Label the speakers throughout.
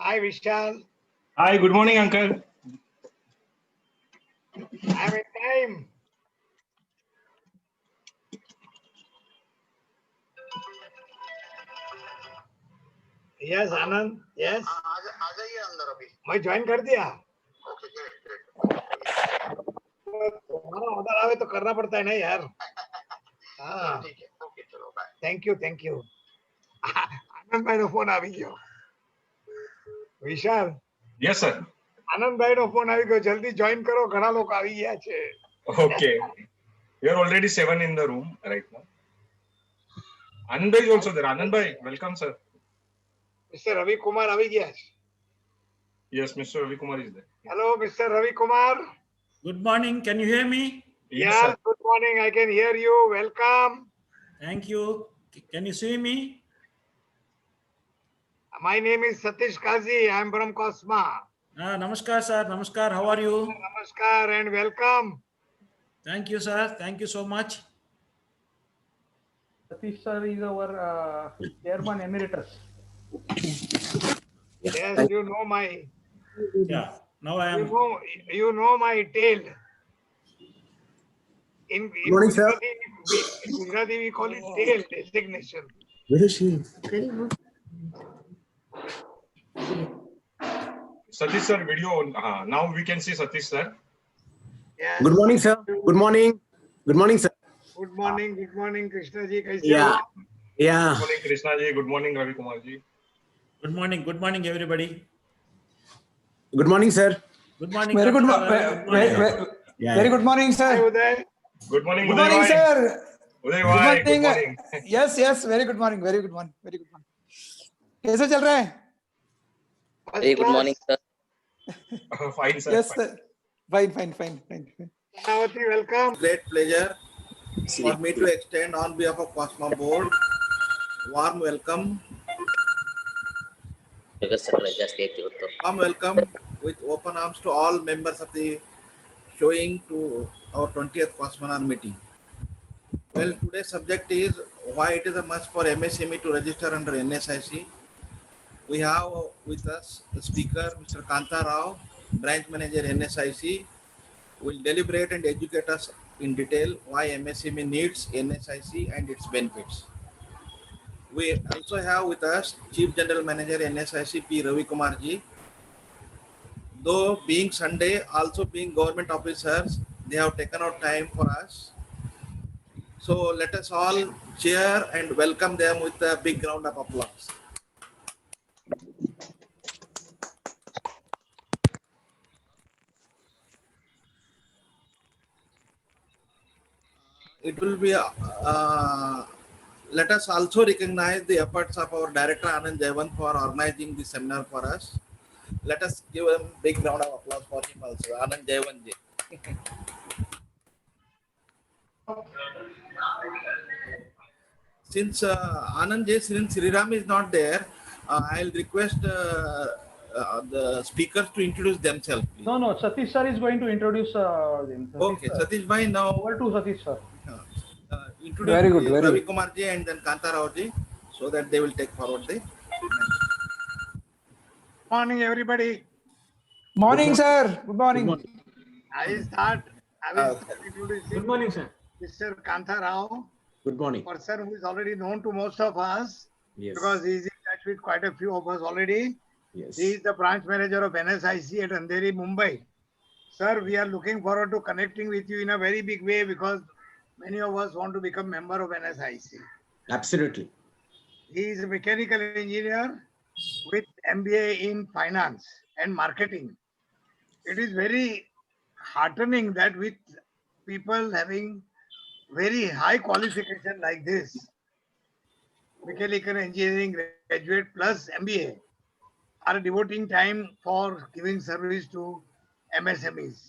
Speaker 1: Hi, Vishal.
Speaker 2: Hi, good morning, uncle.
Speaker 1: I'm in time. Yes, Anand. Yes.
Speaker 3: आ जाइए अंदर अभी.
Speaker 1: मैं ज्वाइन कर दिया.
Speaker 3: Okay great.
Speaker 1: तुम्हारा ऑर्डर आवे तो करना पड़ता है ना यार. हाँ.
Speaker 3: ठीक है. ओके चलो बाय.
Speaker 1: Thank you. આનંદભાઈ નો ફોન આવી ગયો. વિશાલ.
Speaker 2: Yes, sir.
Speaker 1: આનંદભાઈ નો ફોન આવી ગયો. જલ્દી જોઈન કરો. ઘણા લોકો આવી ગયા છે.
Speaker 2: Okay. We are already 7 in the room right now. Anand bhai is also there. Anand bhai, welcome, sir.
Speaker 1: Mister Ravi Kumar આવી ગયા છે.
Speaker 2: Yes, Mr. Ravi Kumar is there.
Speaker 1: Hello mister Ravi Kumar.
Speaker 4: Good morning. Can you hear me?
Speaker 2: Yes, sir.
Speaker 1: Good morning. I can hear you. Welcome.
Speaker 4: Thank you. Can you see me?
Speaker 1: My name is Satish Kazi. I am from Cosma.
Speaker 4: Namaskar, sir. Namaskar. How are you?
Speaker 1: Namaskar and welcome.
Speaker 4: Thank you, sir. Thank you so much.
Speaker 5: Satish sir is our chairman emeritus.
Speaker 1: Yes, you know my.
Speaker 4: Yeah. Now I am.
Speaker 1: You know my tale. In
Speaker 6: morning, sir.
Speaker 1: Gujarati we call it tale designation.
Speaker 6: Where is she?
Speaker 2: Satish sir, video. Now we can see Satish sir.
Speaker 1: Yes.
Speaker 6: Good morning, sir. Good morning. Good morning, sir.
Speaker 1: Good morning, Krishna ji. कैसे
Speaker 6: Yeah.
Speaker 1: हो?
Speaker 6: Yeah.
Speaker 2: Good morning, Krishna ji. Good morning, Ravi Kumar ji.
Speaker 4: Good morning, everybody.
Speaker 6: Good morning, sir.
Speaker 4: Good morning.
Speaker 5: Very good,
Speaker 4: Kapil sir. Good morning.
Speaker 6: Yeah.
Speaker 5: Very good morning,
Speaker 1: Hi,
Speaker 5: sir.
Speaker 1: Uday.
Speaker 2: Good morning,
Speaker 5: Good
Speaker 2: Uday
Speaker 5: morning,
Speaker 2: bhai.
Speaker 5: sir.
Speaker 2: Uday
Speaker 5: Good
Speaker 2: bhai. Good
Speaker 5: morning.
Speaker 2: morning.
Speaker 5: Yes. Very good morning. Very good morning. Very good morning. कैसे चल रहा है?
Speaker 1: First
Speaker 7: Very good
Speaker 1: class.
Speaker 7: morning, sir.
Speaker 2: Fine, sir.
Speaker 5: Yes,
Speaker 2: Fine.
Speaker 5: sir. Fine.
Speaker 1: Pranavati, welcome.
Speaker 3: Great pleasure for me to extend on behalf of Cosma Board warm welcome. Warm welcome with open arms to all members of the showing to our 20th Cosmonar meeting. Well, today's subject is why it is a must for MSME to register under NSIC. We have with us the speaker, Mr. Kanta Rao, branch manager NSIC, will deliberate and educate us in detail why MSME needs NSIC and its benefits. We also have with us Chief General Manager NSIC P. Ravi Kumar ji. Though being Sunday, also being government officers, they have taken out time for us. So let us all cheer and welcome them with a big round of applause. It will be, let us also recognize the efforts of our director Anand Jayavant for organizing this seminar for us. Let us give a big round of applause for him also, Anand Jayavant ji. Since Anand ji, since Sriram is not there, I'll request the speakers to introduce themselves. Please.
Speaker 5: No. Satish sir is going to introduce them.
Speaker 3: Okay, Satish bhai, now
Speaker 5: Over to Satish sir.
Speaker 3: introduce
Speaker 5: Very good, very
Speaker 3: Ravi
Speaker 5: good.
Speaker 3: Kumar ji and then Kanta Rao ji, so that they will take forward the.
Speaker 1: Morning, everybody.
Speaker 5: Morning, sir. Good morning.
Speaker 1: I start introducing
Speaker 6: Good morning, sir.
Speaker 1: Mr. Kanta Rao,
Speaker 6: Good morning.
Speaker 1: person who is already known to most of us
Speaker 6: Yes.
Speaker 1: because he is in touch with quite a few of us already.
Speaker 6: Yes.
Speaker 1: He is the branch manager of NSIC at Andheri, Mumbai. Sir, we are looking forward to connecting with you in a very big way because many of us want to become member of NSIC.
Speaker 6: Absolutely.
Speaker 1: He is a mechanical engineer with MBA in finance and marketing. It is very heartening that with people having very high qualification like this, mechanical engineering graduate plus MBA, are devoting time for giving service to MSMEs.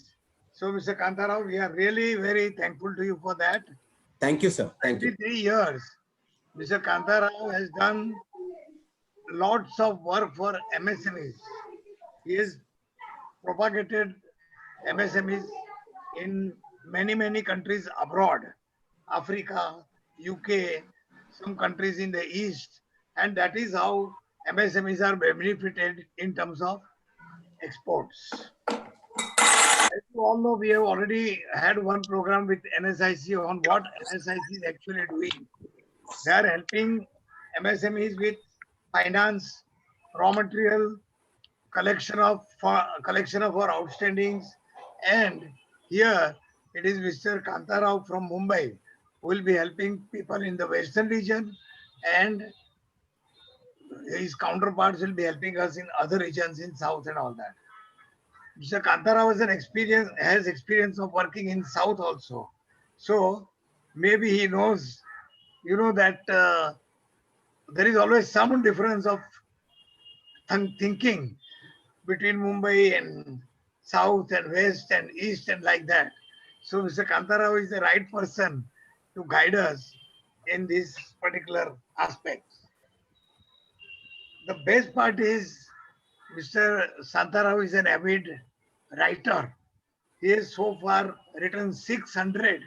Speaker 1: So, Mr. Kantarao, we are really very thankful to you for that.
Speaker 6: Thank you, sir. Thank you.
Speaker 1: 23 years, Mr. Kantarao has done lots of work for MSMEs. He has propagated MSMEs in many countries abroad, Africa, UK, some countries in the East, and that is how MSMEs are benefited in terms of exports. As you all know, we have already had one program with NSIC on what NSIC is actually doing. They are helping MSMEs with finance, raw material, collection of our outstandings, and here it is Mr. Kantarao from Mumbai who will be helping people in the western region, and his counterparts will be helping us in other regions in south and all that. Mr. Kantarao has experience of working in south also, so maybe he knows, that there is always some difference of thinking between Mumbai and south and west and east and like that. So Mr. Kantarao is the right person to guide us in this particular aspect. The best part is Mr. Santarao is an avid writer. He has so far written 600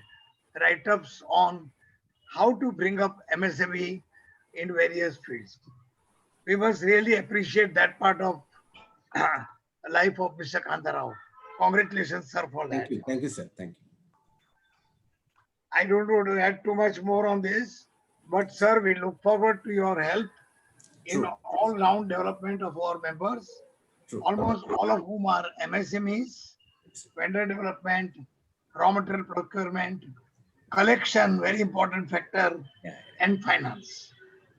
Speaker 1: write-ups on how to bring up MSME in various fields. We must really appreciate that part of life of Mr. Kantarao. Congratulations, sir, for that.
Speaker 6: Thank you, sir. Thank you.
Speaker 1: I don't want to add too much more on this, but sir, we look forward to your help in
Speaker 6: True.
Speaker 1: all-round development of our members,
Speaker 6: True.
Speaker 1: almost all of whom are MSMEs, vendor development, raw material procurement, collection, very important factor,
Speaker 6: Yeah.
Speaker 1: and finance.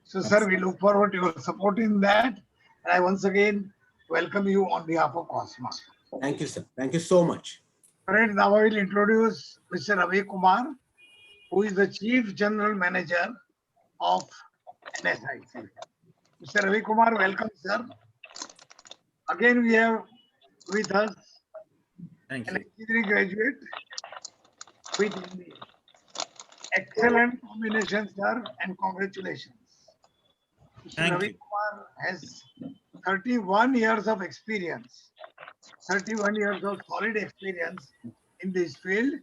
Speaker 1: So, sir, we look forward to your support in that. And I once again welcome you on behalf of COSMA.
Speaker 6: Thank you, sir. Thank you so much.
Speaker 1: Friends, now I will introduce Mr. Ravi Kumar, who is the Chief General Manager of NSIC. Mr. Ravi Kumar, welcome, sir. Again, we have with us
Speaker 4: Thank
Speaker 1: an
Speaker 4: you.
Speaker 1: engineering graduate with MBA. Excellent combination, sir, and congratulations. Mr.
Speaker 4: Thank
Speaker 1: Ravi
Speaker 4: you.
Speaker 1: Kumar has 31 years of experience, 31 years of solid experience in this field,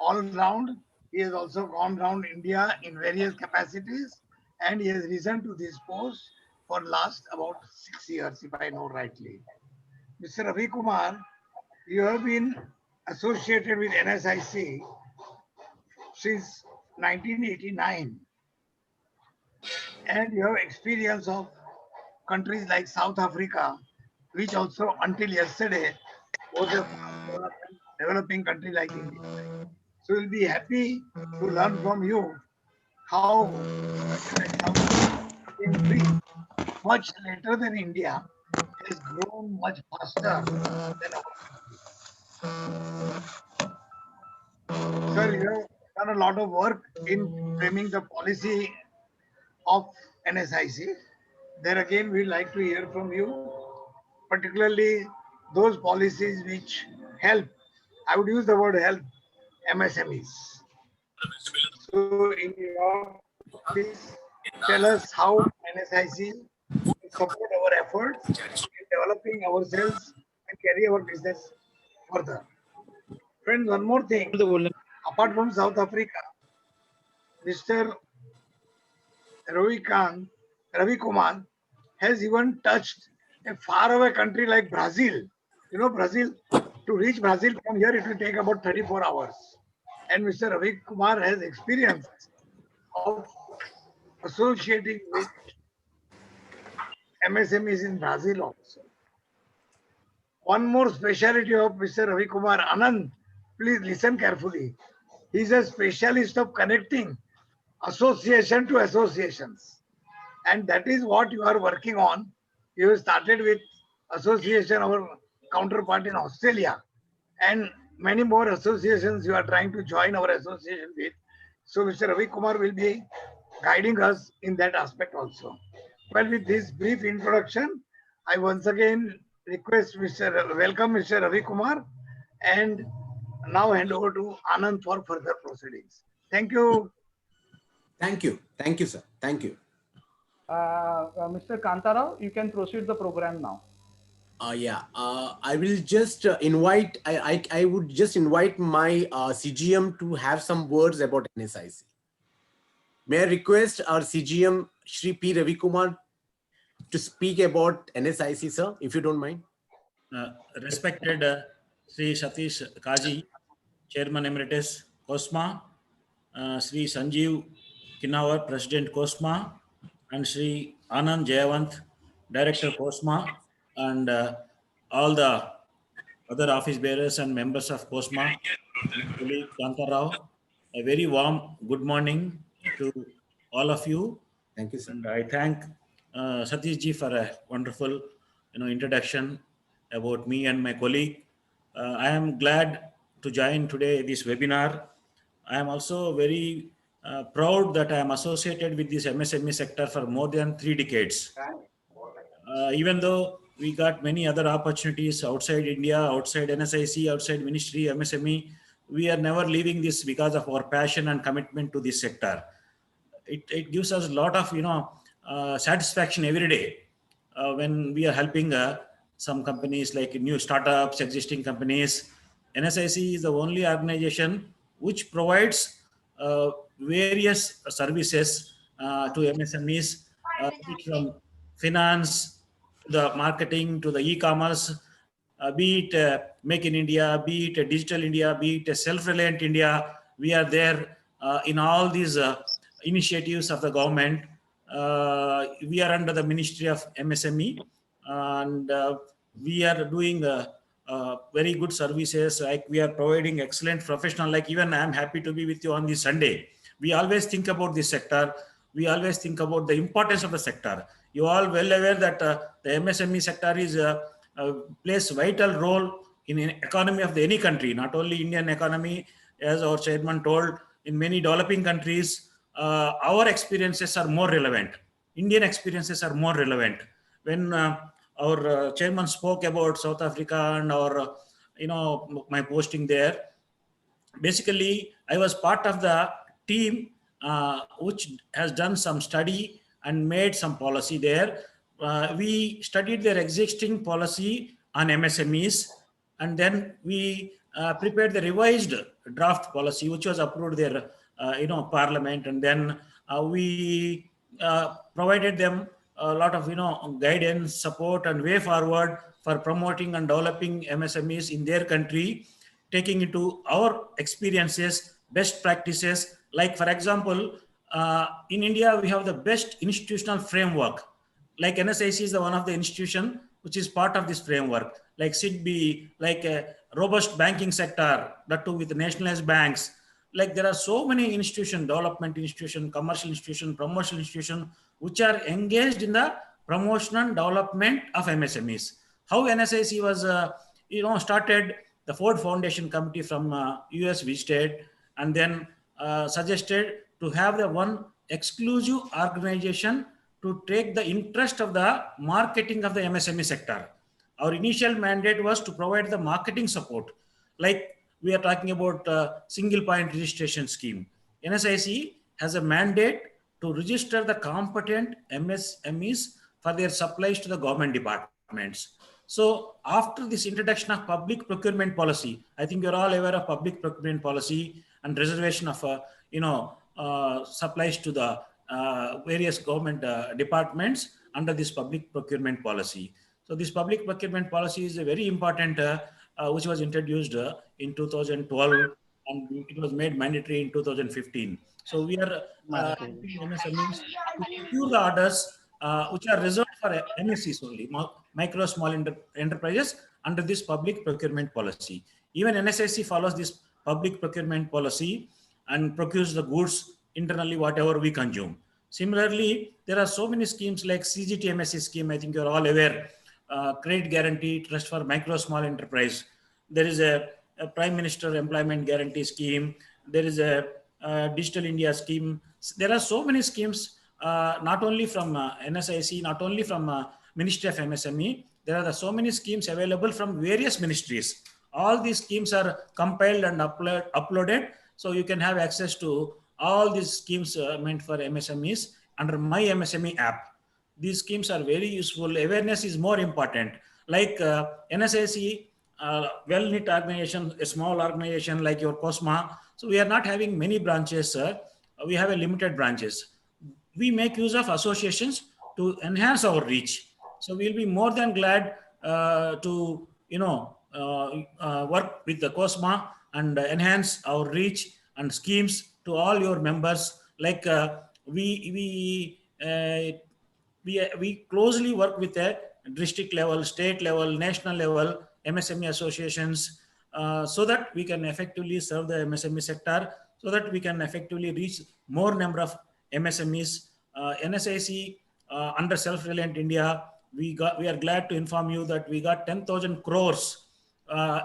Speaker 1: all round. He has also gone around India in various capacities, and he has risen to this post for last about 6 years, if I know rightly. Mr. Ravi Kumar, you have been associated with NSIC since 1989, and you have experience of countries like South Africa, which also until yesterday was a developing country like India. So we'll be happy to learn from you how South Africa became free much later than India, has grown much faster than our country. Sir, you have done a lot of work in framing the policy of NSIC. There again, we'd like to hear from you, particularly those policies which help, I would use the word help, MSMEs. So in your, please tell us how NSIC support our efforts in developing ourselves and carry our business further. Friends, one more thing. Apart from South Africa, Mr. Ravi Kumar has even touched a faraway country like Brazil. You know, Brazil, to reach Brazil from here, it will take about 34 hours. And Mr. Ravi Kumar has experience of associating with MSMEs in Brazil also. One more speciality of Mr. Ravi Kumar, Anand, please listen carefully. He is a specialist of connecting association to associations. And that is what you are working on. You started with association, our counterpart in Australia, and many more associations you are trying to join our association with. So Mr. Ravi Kumar will be guiding us in that aspect also. Well, with this brief introduction, I once again welcome Mr. Ravi Kumar, and now hand over to Anand for further proceedings. Thank you.
Speaker 6: Thank you. Thank you, sir. Thank you.
Speaker 7: Mr. Kantarao, you can proceed the program now.
Speaker 6: I will just invite, I would just invite my CGM to have some words about NSIC. May I request our CGM, Shri P. Ravi Kumar, to speak about NSIC, sir, if you don't mind.
Speaker 4: Respected Sri Satish Kaji, Chairman Emeritus, COSMA, Sri Sanjeev Kinawar, President, COSMA, and Sri Anand Jayavant, Director, COSMA, and all the other office bearers and members of COSMA, colleague Kanta Rao, a very warm good morning to all of you.
Speaker 6: Thank you, sir.
Speaker 4: And I thank Satish ji for a wonderful, introduction about me and my colleague. I am glad to join today this webinar. I am also very proud that I am associated with this MSME sector for more than 3 decades. Even though we got many other opportunities outside India, outside NSIC, outside Ministry, MSME, we are never leaving this because of our passion and commitment to this sector. It gives us a lot of satisfaction every day when we are helping some companies like new startups, existing companies. NSIC is the only organization which provides various services to MSMEs, from finance to the marketing to the e-commerce, be it Make in India, be it Digital India, be it Self-Reliant India. We are there in all these initiatives of the government. We are under the Ministry of MSME, and we are doing very good services. Like we are providing excellent professional. Like even I am happy to be with you on this Sunday. We always think about this sector. We always think about the importance of the sector. You are well aware that the MSME sector is plays vital role in economy of any country, not only Indian economy, as our chairman told. In many developing countries, our experiences are more relevant. Indian experiences are more relevant. When our chairman spoke about South Africa and our, my posting there, basically I was part of the team which has done some study and made some policy there. We studied their existing policy on MSMEs, and then we prepared the revised draft policy, which was approved there, Parliament, and then we provided them a lot of guidance, support, and way forward for promoting and developing MSMEs in their country, taking into our experiences, best practices. Like for example, in India we have the best institutional framework. Like NSIC is the one of the institution which is part of this framework, like SIDBI, like a robust banking sector, that too with nationalized banks. Like there are so many institutions, development institution, commercial institution, promotional institution, which are engaged in the promotion and development of MSMEs. How NSIC was, started, the Ford Foundation Committee from US visited and then suggested to have the one exclusive organization to take the interest of the marketing of the MSME sector. Our initial mandate was to provide the marketing support. Like we are talking about single point registration scheme. NSIC has a mandate to register the competent MSMEs for their supplies to the government departments. So after this introduction of public procurement policy, I think you're all aware of public procurement policy and reservation of, supplies to the various government departments under this public procurement policy. So this public procurement policy is a very important, which was introduced in 2012 and it was made mandatory in 2015. So we are MSMEs to secure the orders which are reserved for MSCs only, micro small enterprises, under this public procurement policy. Even NSIC follows this public procurement policy and procures the goods internally, whatever we consume. Similarly, there are so many schemes like CGTMSE scheme. I think you're all aware. Credit Guarantee Trust for Micro Small Enterprise. There is a Prime Minister Employment Guarantee Scheme. There is a Digital India scheme. There are so many schemes, not only from NSIC, not only from Ministry of MSME. There are so many schemes available from various ministries. All these schemes are compiled and uploaded, so you can have access to all these schemes meant for MSMEs under My MSME app. These schemes are very useful. Awareness is more important. Like NSIC, well-knit organization, a small organization like your COSMA. So we are not having many branches, sir. We have a limited branches. We make use of associations to enhance our reach. So we'll be more than glad to work with the COSMA and enhance our reach and schemes to all your members. Like we closely work with the district level, state level, national level, MSME associations, so that we can effectively serve the MSME sector, so that we can effectively reach more number of MSMEs. NSIC under Self-Reliant India, we are glad to inform you that we got 10,000 crores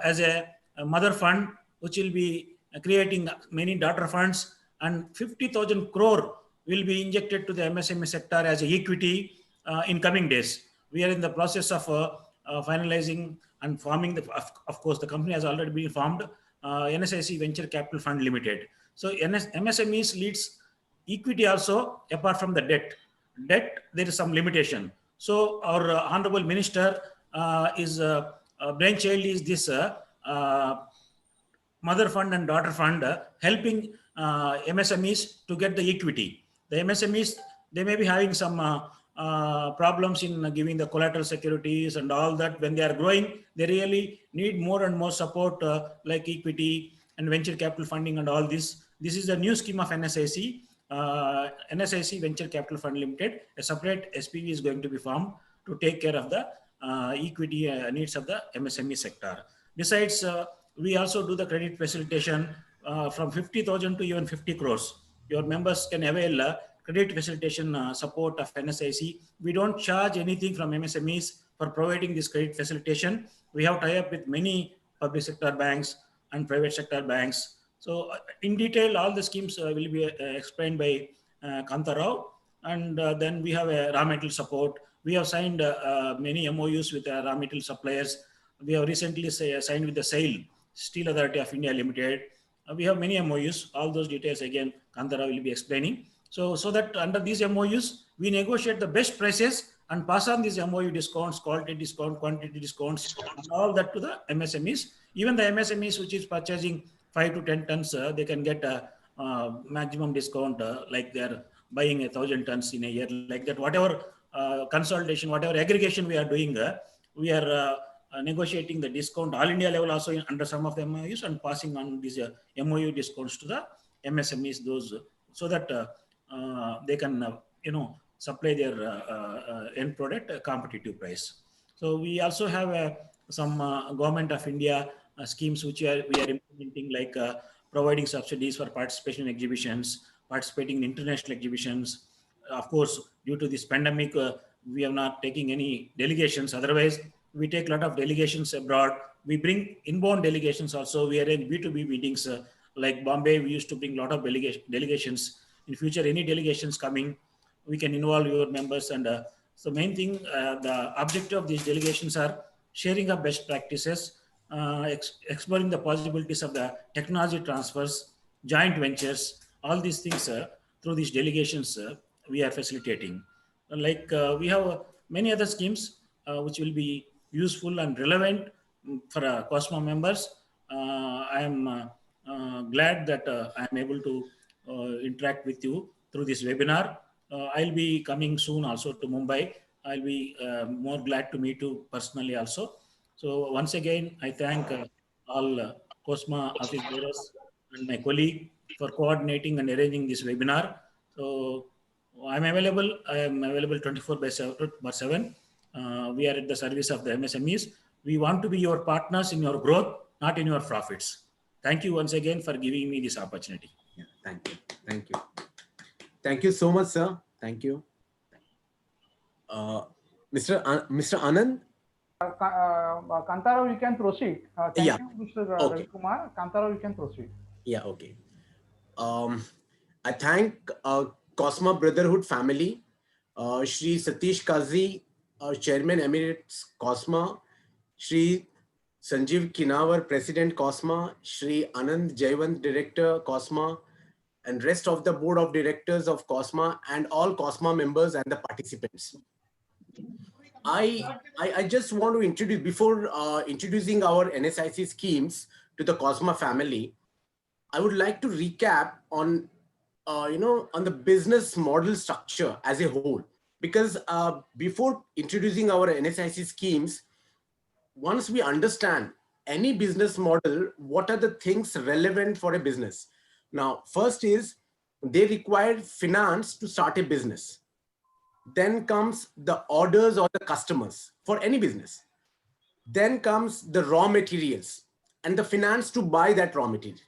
Speaker 4: as a mother fund, which will be creating many daughter funds, and 50,000 crore will be injected to the MSME sector as equity in coming days. We are in the process of finalizing and forming of course, the company has already been formed, NSIC Venture Capital Fund Limited. So MSMEs leads equity also, apart from the debt. Debt, there is some limitation. So our Honorable Minister brainchild is this mother fund and daughter fund, helping MSMEs to get the equity. The MSMEs, they may be having some problems in giving the collateral securities and all that. When they are growing, they really need more and more support like equity and venture capital funding and all this. This is a new scheme of NSIC, NSIC Venture Capital Fund Limited. A separate SPV is going to be formed to take care of the equity needs of the MSME sector. Besides, we also do the credit facilitation from 50,000 to even 50 crores. Your members can avail credit facilitation support of NSIC. We don't charge anything from MSMEs for providing this credit facilitation. We have tie-up with many public sector banks and private sector banks. So in detail, all the schemes will be explained by Kanta Rao. And then we have a raw material support. We have signed many MOUs with raw material suppliers. We have recently signed with the SAIL, Steel Authority of India Limited. We have many MOUs. All those details again, Kanta Rao will be explaining. So that under these MOUs, we negotiate the best prices and pass on these MOU discounts, quality discount, quantity discounts, and all that to the MSMEs. Even the MSMEs which is purchasing 5 to 10 tons, they can get a maximum discount, like they're buying 1,000 tons in a year, like that. Whatever consolidation, whatever aggregation we are doing, we are negotiating the discount all India level also under some of the MOUs and passing on these MOU discounts to the MSMEs, those so that they can supply their end product at a competitive price. So we also have some government of India schemes which we are implementing, like providing subsidies for participation in exhibitions, participating in international exhibitions. Of course, due to this pandemic, we are not taking any delegations. Otherwise, we take a lot of delegations abroad. We bring inbound delegations also. We arrange B2B meetings. Like Bombay, we used to bring a lot of delegations. In future, any delegations coming, we can involve your members. And so main thing, the objective of these delegations are sharing of best practices, exploring the possibilities of the technology transfers, joint ventures, all these things through these delegations we are facilitating. Like we have many other schemes which will be useful and relevant for COSMA members. I am glad that I am able to interact with you through this webinar. I'll be coming soon also to Mumbai. I'll be more glad to meet you personally also. So once again, I thank all COSMA office bearers and my colleague for coordinating and arranging this webinar. So I'm available. I am available 24/7. We are at the service of the MSMEs. We want to be your partners in your growth, not in your profits. Thank you once again for giving me this opportunity.
Speaker 6: Yeah, thank you. Thank you. Thank you so much, sir. Thank you. Mr. Anand?
Speaker 7: Kanta Rao, you can proceed. Thank
Speaker 6: Yeah.
Speaker 7: you, Mr.
Speaker 6: Okay.
Speaker 7: Ravi Kumar. Kanta Rao, you can proceed.
Speaker 6: Yeah, okay. I thank COSMA Brotherhood family, Shri Satish Kazi, Chairman Emirates COSMA, Shri Sanjeev Kinawar, President COSMA, Shri Anand Jayawant, Director COSMA, and rest of the board of directors of COSMA and all COSMA members and the participants. I just want to introduce, before introducing our NSIC schemes to the COSMA family, I would like to recap on, on the business model structure as a whole. Because before introducing our NSIC schemes, once we understand any business model, what are the things relevant for a business? Now, first is they require finance to start a business. Then comes the orders or the customers for any business. Then comes the raw materials and the finance to buy that raw material.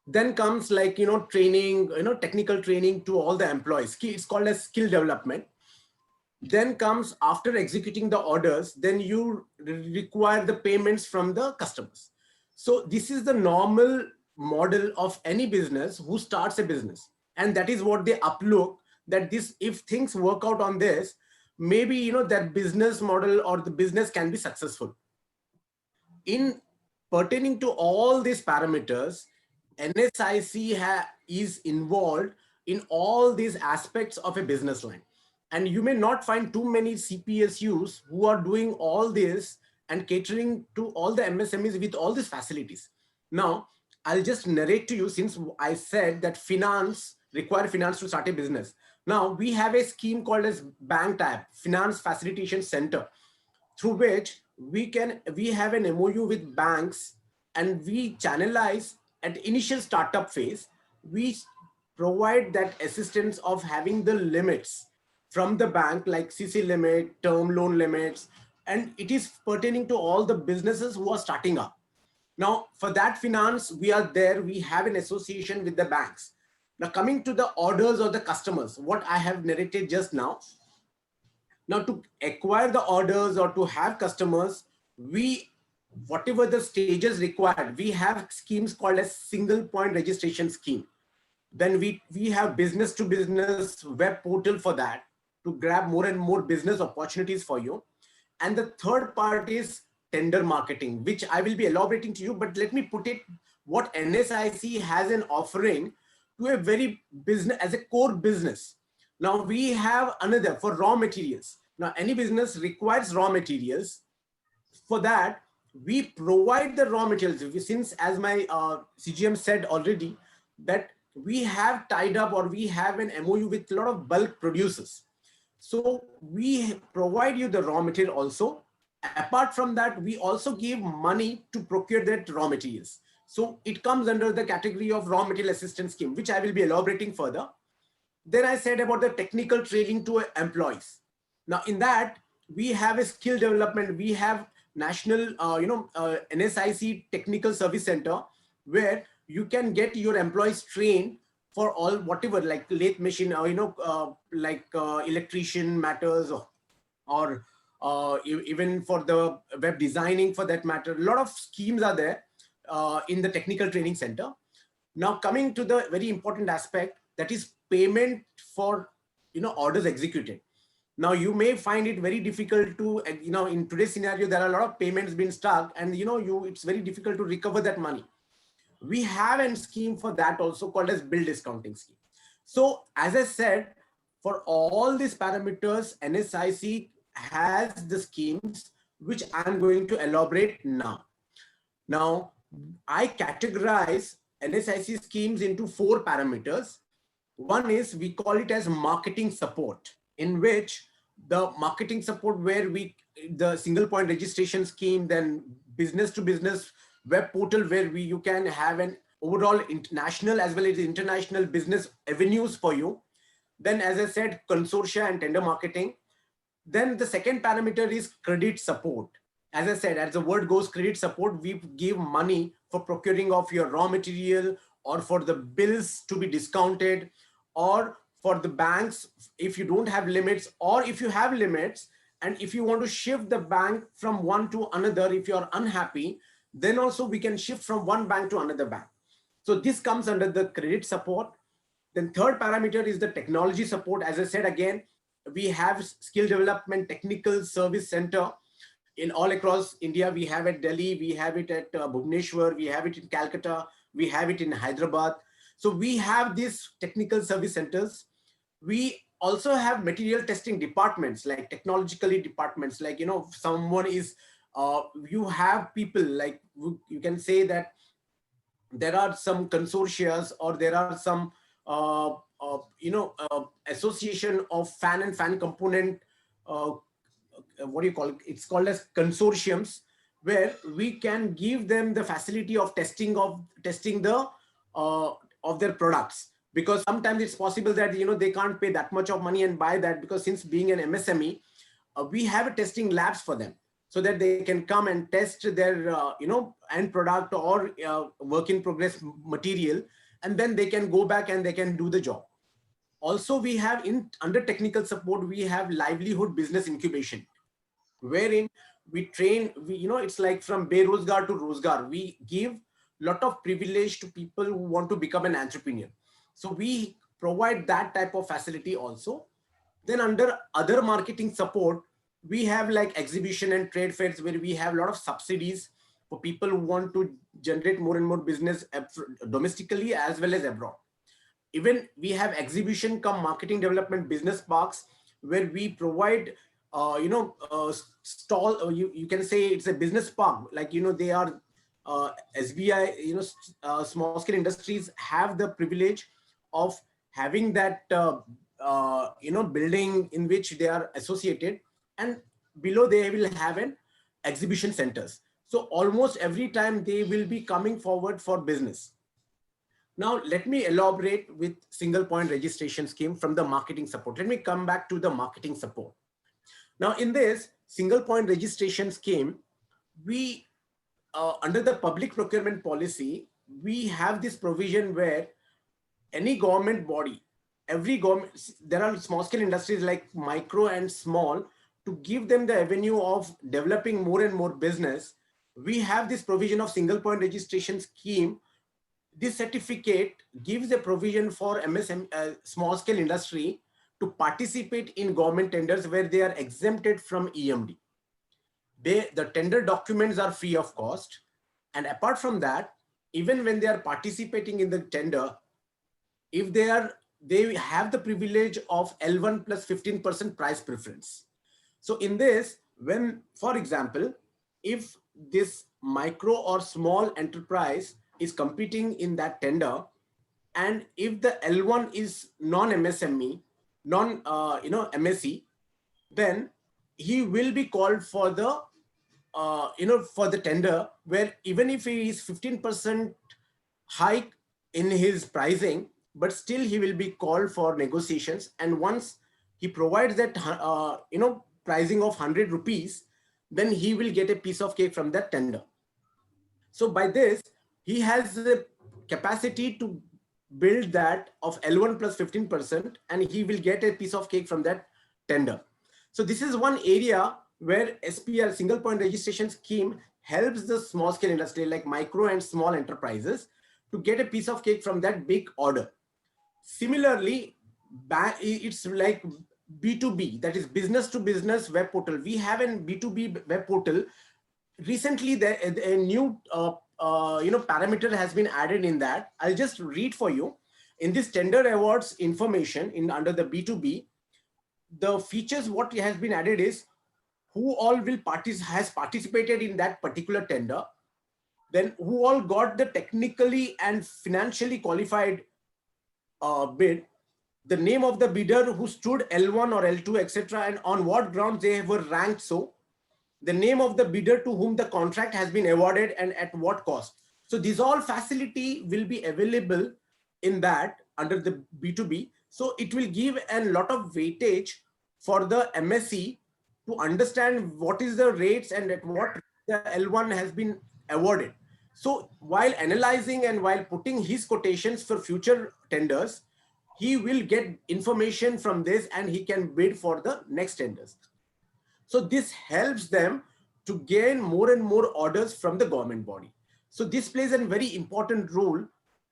Speaker 6: Then comes like, training, technical training to all the employees. It's called as skill development. Then comes after executing the orders, then you require the payments from the customers. So this is the normal model of any business who starts a business. And that is what they uplook, that this, if things work out on this, maybe, that business model or the business can be successful. In pertaining to all these parameters, NSIC is involved in all these aspects of a business line. And you may not find too many CPSUs who are doing all this and catering to all the MSMEs with all these facilities. Now, I'll just narrate to you, since I said that require finance to start a business. Now, we have a scheme called as BankTap, Finance Facilitation Center, through which we have an MOU with banks, and we channelize at initial startup phase. We provide that assistance of having the limits from the bank, like CC limit, term loan limits, and it is pertaining to all the businesses who are starting up. Now, for that finance, we are there. We have an association with the banks. Now, coming to the orders or the customers, what I have narrated just now. Now, to acquire the orders or to have customers, whatever the stages required, we have schemes called as single point registration scheme. Then we have business to business web portal for that, to grab more and more business opportunities for you. And the third part is tender marketing, which I will be elaborating to you, but let me put it, what NSIC has an offering to a very business as a core business. Now we have another for raw materials. Now any business requires raw materials. For that, we provide the raw materials, since as my CGM said already, that we have tied up or we have an MOU with a lot of bulk producers. So we provide you the raw material also. Apart from that, we also give money to procure that raw materials. So it comes under the category of raw material assistance scheme, which I will be elaborating further. Then I said about the technical training to employees. Now in that, we have a skill development. We have national, NSIC Technical Service Center, where you can get your employees trained for all whatever, like lathe machine, electrician matters, or even for the web designing for that matter. A lot of schemes are there in the technical training center. Now coming to the very important aspect, that is payment for orders executed. Now you may find it very difficult to, in today's scenario, there are a lot of payments being stuck, and it's very difficult to recover that money. We have a scheme for that also called as bill discounting scheme. So as I said, for all these parameters, NSIC has the schemes which I'm going to elaborate now. Now, I categorize NSIC schemes into 4 parameters. One is, we call it as marketing support, in which the marketing support where the single point registration scheme, then business to business web portal where you can have an overall international as well as international business avenues for you. Then, as I said, consortia and tender marketing. Then the second parameter is credit support. As I said, as the word goes, credit support, we give money for procuring of your raw material, or for the bills to be discounted, or for the banks if you don't have limits, or if you have limits and if you want to shift the bank from one to another, if you are unhappy, then also we can shift from one bank to another bank. So this comes under the credit support. Then third parameter is the technology support. As I said, again, we have skill development technical service center in all across India. We have at Delhi, we have it at Bhubaneswar, we have it in Calcutta, we have it in Hyderabad. So we have these technical service centers. We also have material testing departments, like technologically departments, like, someone is, you have people like, you can say that there are some consortia or there are some association of fan and fan component, what do you call it? It's called as consortiums, where we can give them the facility of testing the of their products, because sometimes it's possible that they can't pay that much of money and buy that, because since being an MSME, we have testing labs for them, so that they can come and test their end product or work in progress material, and then they can go back and they can do the job. Also, we have under technical support, we have livelihood business incubation, wherein we train, it's like from Berozgar to Rozgar. We give lot of privilege to people who want to become an entrepreneur. So we provide that type of facility also. Then under other marketing support, we have like exhibition and trade fairs, where we have a lot of subsidies for people who want to generate more and more business domestically as well as abroad. Even we have exhibition come marketing development business parks, where we provide stall, you can say it's a business park, like they are SBI, small scale industries have the privilege of having that building in which they are associated, and below they will have an exhibition centers. So almost every time they will be coming forward for business. Now let me elaborate with single point registration scheme from the marketing support. Let me come back to the marketing support. Now in this single point registration scheme, we under the public procurement policy, we have this provision where any government body, every government, there are small scale industries like micro and small, to give them the avenue of developing more and more business. We have this provision of single point registration scheme. This certificate gives a provision for MSM, small scale industry, to participate in government tenders where they are exempted from EMD. The tender documents are free of cost. And apart from that, even when they are participating in the tender, if they have the privilege of L1 plus 15% price preference. So in this, when, for example, if this micro or small enterprise is competing in that tender, and if the L1 is non-MSME, MSE, then he will be called for the for the tender, where even if he is 15% hike in his pricing, but still he will be called for negotiations. And once he provides that pricing of 100 rupees, then he will get a piece of cake from that tender. So by this, he has the capacity to build that of L1 plus 15%, and he will get a piece of cake from that tender. So this is one area where SPR, single point registration scheme, helps the small scale industry like micro and small enterprises to get a piece of cake from that big order. Similarly, it's like B2B, that is business to business web portal. We have a B2B web portal. Recently, a new parameter has been added in that. I'll just read for you. In this tender awards information under the B2B, the features what has been added is who all has participated in that particular tender, then who all got the technically and financially qualified bid, the name of the bidder who stood L1 or L2, etc., and on what grounds they were ranked so, the name of the bidder to whom the contract has been awarded and at what cost. So these all facility will be available in that under the B2B. So it will give a lot of weightage for the MSE to understand what is the rates and at what the L1 has been awarded. So while analyzing and while putting his quotations for future tenders, he will get information from this and he can bid for the next tenders. So this helps them to gain more and more orders from the government body. So this plays a very important role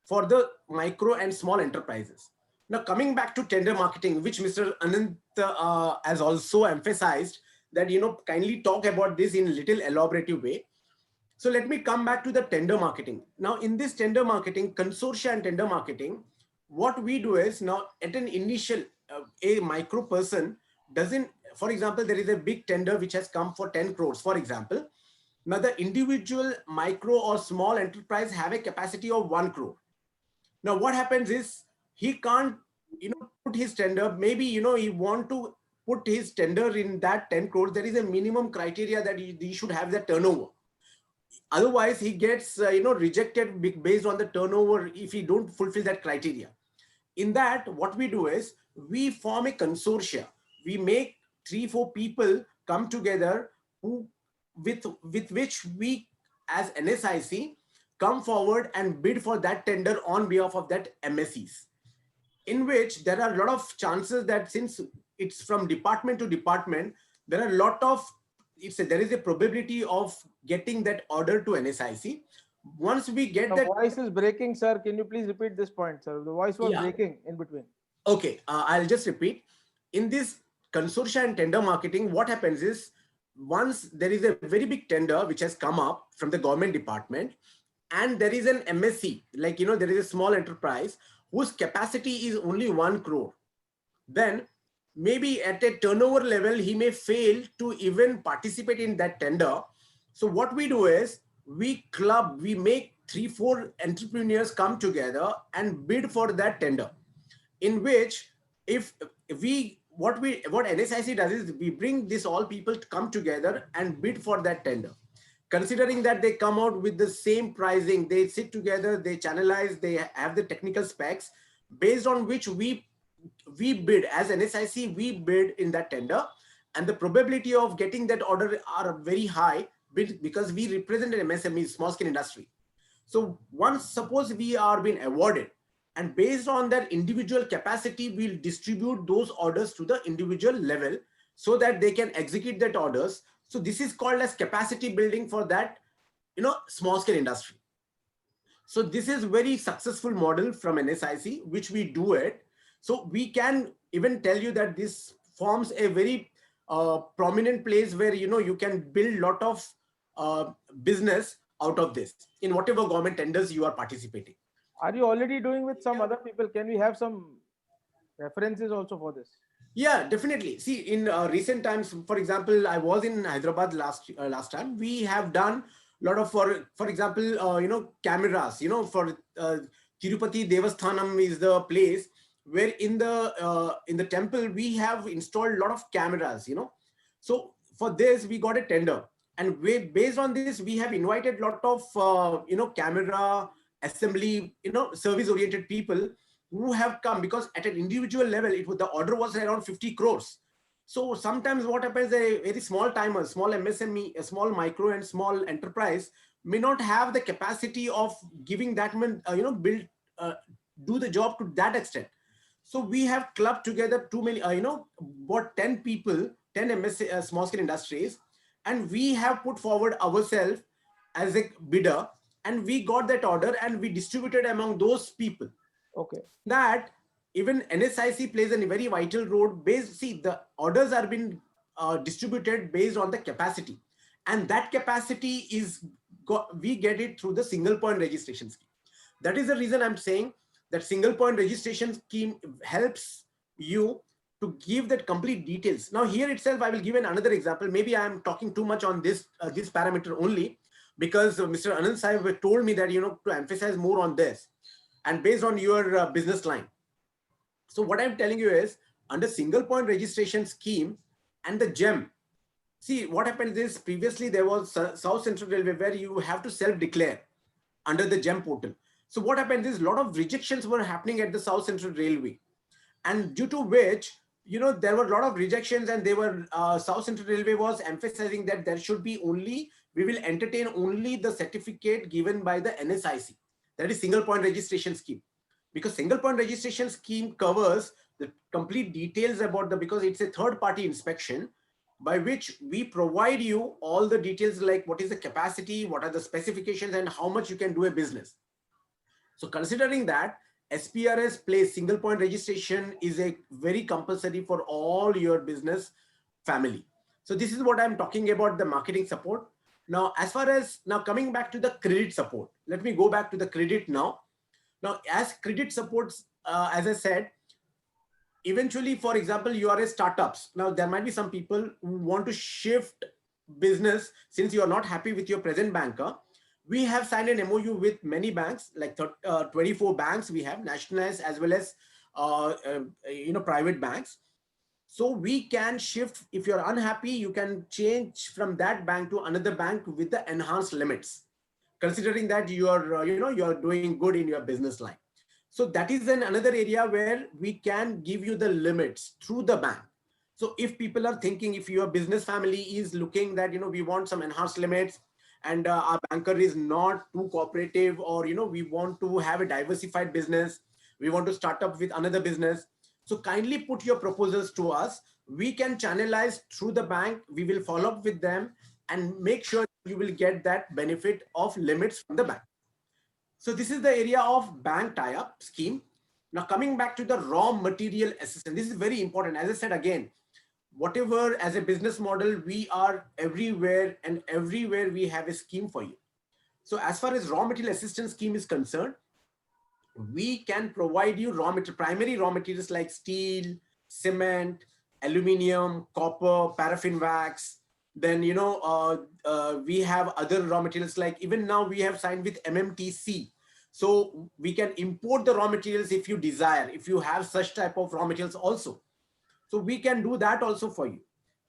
Speaker 6: for the micro and small enterprises. Now coming back to tender marketing, which Mr. Anant has also emphasized, that kindly talk about this in a little elaborative way. So let me come back to the tender marketing. Now in this tender marketing, consortia and tender marketing, what we do is, now at an initial, a micro person doesn't, for example, there is a big tender which has come for 10 crores, for example. Now the individual micro or small enterprise have a capacity of 1 crore. Now what happens is, he can't, put his tender, maybe, he want to put his tender in that 10 crores, there is a minimum criteria that he should have the turnover. Otherwise, he gets, rejected based on the turnover if he don't fulfill that criteria. In that, what we do is we form a consortia. We make 3-4 people come together with which we as NSIC come forward and bid for that tender on behalf of that MSEs, in which there are a lot of chances that since it's from department to department, there are a lot of, there is a probability of getting that order to NSIC. Once we get
Speaker 8: The
Speaker 6: that.
Speaker 8: voice is breaking, sir. Can you please repeat this point, sir? The voice was breaking in between.
Speaker 6: Okay, I'll just repeat. In this consortia and tender marketing, what happens is once there is a very big tender which has come up from the government department, and there is an MSC, like, there is a small enterprise whose capacity is only 1 crore, then maybe at a turnover level, he may fail to even participate in that tender. So what we do is we make 3-4 entrepreneurs come together and bid for that tender, in which what NSIC does is we bring this all people to come together and bid for that tender. Considering that they come out with the same pricing, they sit together, they channelize, they have the technical specs based on which we bid as NSIC, we bid in that tender, and the probability of getting that order are very high because we represent an MSME, small scale industry. So once suppose we are being awarded, and based on that individual capacity, we'll distribute those orders to the individual level so that they can execute that orders. So this is called as capacity building for that, small scale industry. So this is very successful model from NSIC, which we do it. So we can even tell you that this forms a very prominent place where, you can build lot of business out of this in whatever government tenders you are participating.
Speaker 8: Are you already doing with some other people? Can we have some references also for this?
Speaker 6: Yeah, definitely. See, in recent times, for example, I was in Hyderabad last time. We have done a lot of, for example, cameras, for Tirupati Devasthanam is the place where in the temple, we have installed a lot of cameras, So for this, we got a tender. And based on this, we have invited a lot of, camera assembly, service oriented people who have come, because at an individual level, the order was around 50 crores. So sometimes what happens, a very small timer, small MSME, a small micro and small enterprise may not have the capacity of giving that, do the job to that extent. So we have clubbed together too many, about 10 people, 10 MSC, small scale industries, and we have put forward ourselves as a bidder, and we got that order and we distributed among those people.
Speaker 8: Okay.
Speaker 6: That even NSIC plays a very vital role. The orders are being distributed based on the capacity, and that capacity we get it through the single point registration scheme. That is the reason I'm saying that single point registration scheme helps you to give that complete details. Now here itself, I will give another example. Maybe I am talking too much on this parameter only, because Mr. Anand Sahib told me that, to emphasize more on this and based on your business line. So what I'm telling you is, under single point registration scheme and the GEM, see what happens is previously there was South Central Railway where you have to self-declare under the GEM portal. So what happens is a lot of rejections were happening at the South Central Railway, and due to which, there were a lot of rejections, and they were South Central Railway was emphasizing that there should be we will entertain only the certificate given by the NSIC, that is single point registration scheme, because single point registration scheme covers the complete details about because it's a third party inspection by which we provide you all the details like what is the capacity, what are the specifications, and how much you can do a business. So considering that, SPRS place single point registration is a very compulsory for all your business family. So this is what I'm talking about, the marketing support. Now, as far as coming back to the credit support, let me go back to the credit now. Now, as credit supports, as I said, eventually, for example, you are a startups. Now, there might be some people who want to shift business since you are not happy with your present banker. We have signed an MOU with many banks, like 24 banks we have, nationalized as well as private banks. So we can shift. If you're unhappy, you can change from that bank to another bank with the enhanced limits, considering that you are, you are doing good in your business line. So that is another area where we can give you the limits through the bank. So if people are thinking, if your business family is looking that, we want some enhanced limits, and our banker is not too cooperative, or, we want to have a diversified business, we want to start up with another business. So kindly put your proposals to us. We can channelize through the bank. We will follow up with them and make sure you will get that benefit of limits from the bank. So this is the area of bank tie-up scheme. Now coming back to the raw material assistance, this is very important. As I said again, whatever as a business model, we are everywhere, and everywhere we have a scheme for you. So as far as raw material assistance scheme is concerned, we can provide you primary raw materials like steel, cement, aluminium, copper, paraffin wax. Then, we have other raw materials, like even now we have signed with MMTC. So we can import the raw materials if you desire, if you have such type of raw materials also. So we can do that also for you.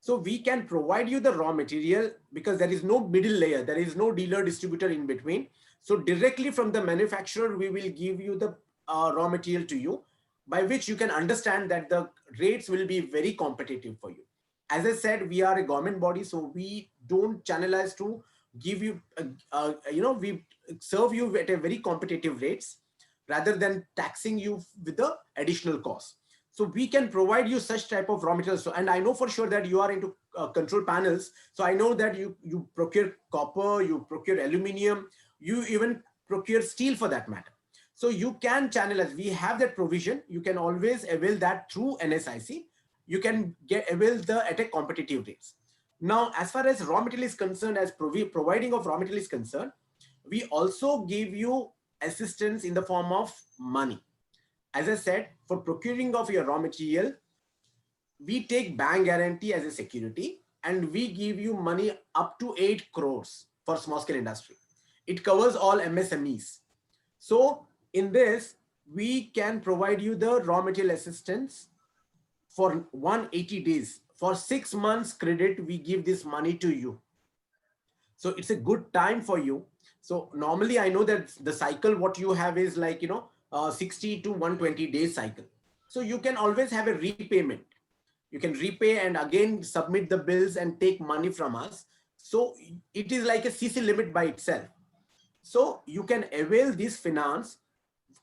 Speaker 6: So we can provide you the raw material, because there is no middle layer. There is no dealer distributor in between. So directly from the manufacturer, we will give you the raw material to you, by which you can understand that the rates will be very competitive for you. As I said, we are a government body, so we don't channelize to give you, we serve you at a very competitive rates rather than taxing you with the additional cost. So we can provide you such type of raw materials. So, and I know for sure that you are into control panels. So I know that you procure copper, you procure aluminium, you even procure steel for that matter. So you can channelize. We have that provision. You can always avail that through NSIC. You can avail at a competitive rates. Now, as far as raw material is concerned, as providing of raw material is concerned, we also give you assistance in the form of money. As I said, for procuring of your raw material, we take bank guarantee as a security, and we give you money up to 8 crores for small scale industry. It covers all MSMEs. So in this, we can provide you the raw material assistance for 180 days. For 6 months credit, we give this money to you. So it's a good time for you. So normally I know that the cycle, what you have is like, 60 to 120 days cycle. So you can always have a repayment. You can repay and again submit the bills and take money from us. So it is like a CC limit by itself. So you can avail this finance,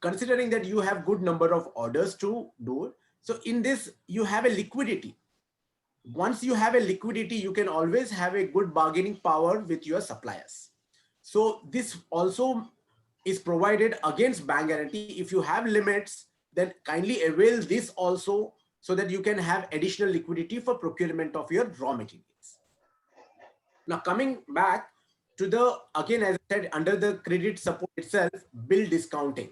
Speaker 6: considering that you have good number of orders to do it. So in this, you have a liquidity. Once you have a liquidity, you can always have a good bargaining power with your suppliers. So this also is provided against bank guarantee. If you have limits, then kindly avail this also, so that you can have additional liquidity for procurement of your raw materials. Now coming back to the, again, as I said, under the credit support itself, bill discounting.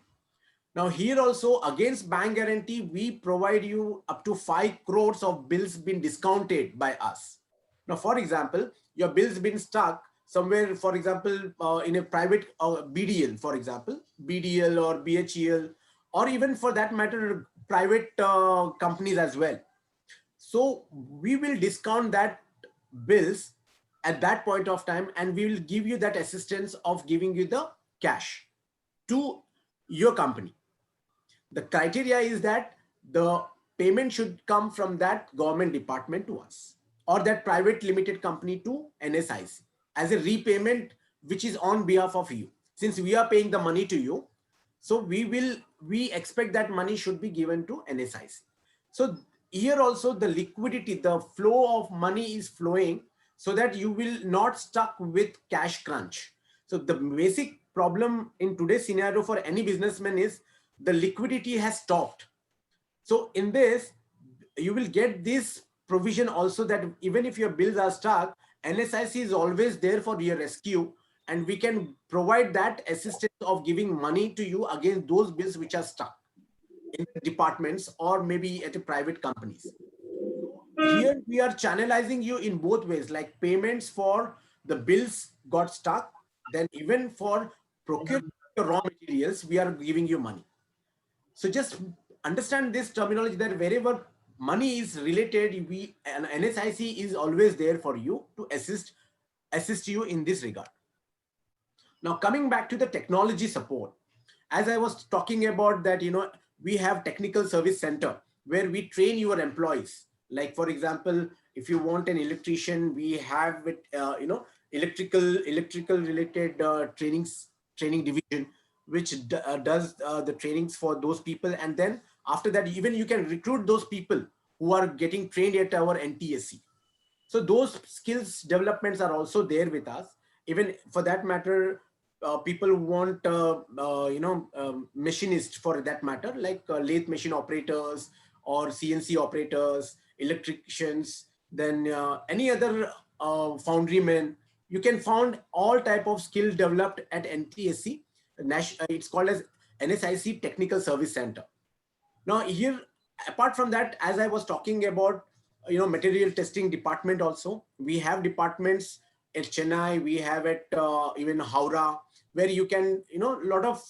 Speaker 6: Now here also against bank guarantee, we provide you up to 5 crores of bills being discounted by us. Now, for example, your bills been stuck somewhere, for example, in a private BDL, for example, BDL or BHEL, or even for that matter, private companies as well. So we will discount that bills at that point of time, and we will give you that assistance of giving you the cash to your company. The criteria is that the payment should come from that government department to us, or that private limited company to NSIC as a repayment, which is on behalf of you. Since we are paying the money to you, so we expect that money should be given to NSIC. So here also the liquidity, the flow of money is flowing, so that you will not stuck with cash crunch. So the basic problem in today's scenario for any businessman is the liquidity has stopped. So in this, you will get this provision also, that even if your bills are stuck, NSIC is always there for your rescue, and we can provide that assistance of giving money to you against those bills which are stuck in departments or maybe at a private companies. Here we are channelizing you in both ways, like payments for the bills got stuck, then even for procuring raw materials, we are giving you money. So just understand this terminology, that wherever money is related, an NSIC is always there for you to assist you in this regard. Now, coming back to the technology support, as I was talking about that, we have technical service center where we train your employees. Like, for example, if you want an electrician, we have it, electrical related training division, which does the trainings for those people. And then after that, even you can recruit those people who are getting trained at our NTSC. So those skills developments are also there with us. Even for that matter, people who want, machinists for that matter, like lathe machine operators or CNC operators, electricians, then any other foundry men. You can find all type of skill developed at NTSC. It's called as NSIC Technical Service Center. Now here, apart from that, as I was talking about, material testing department also, we have departments at Chennai, we have at even Howrah, where you can, a lot of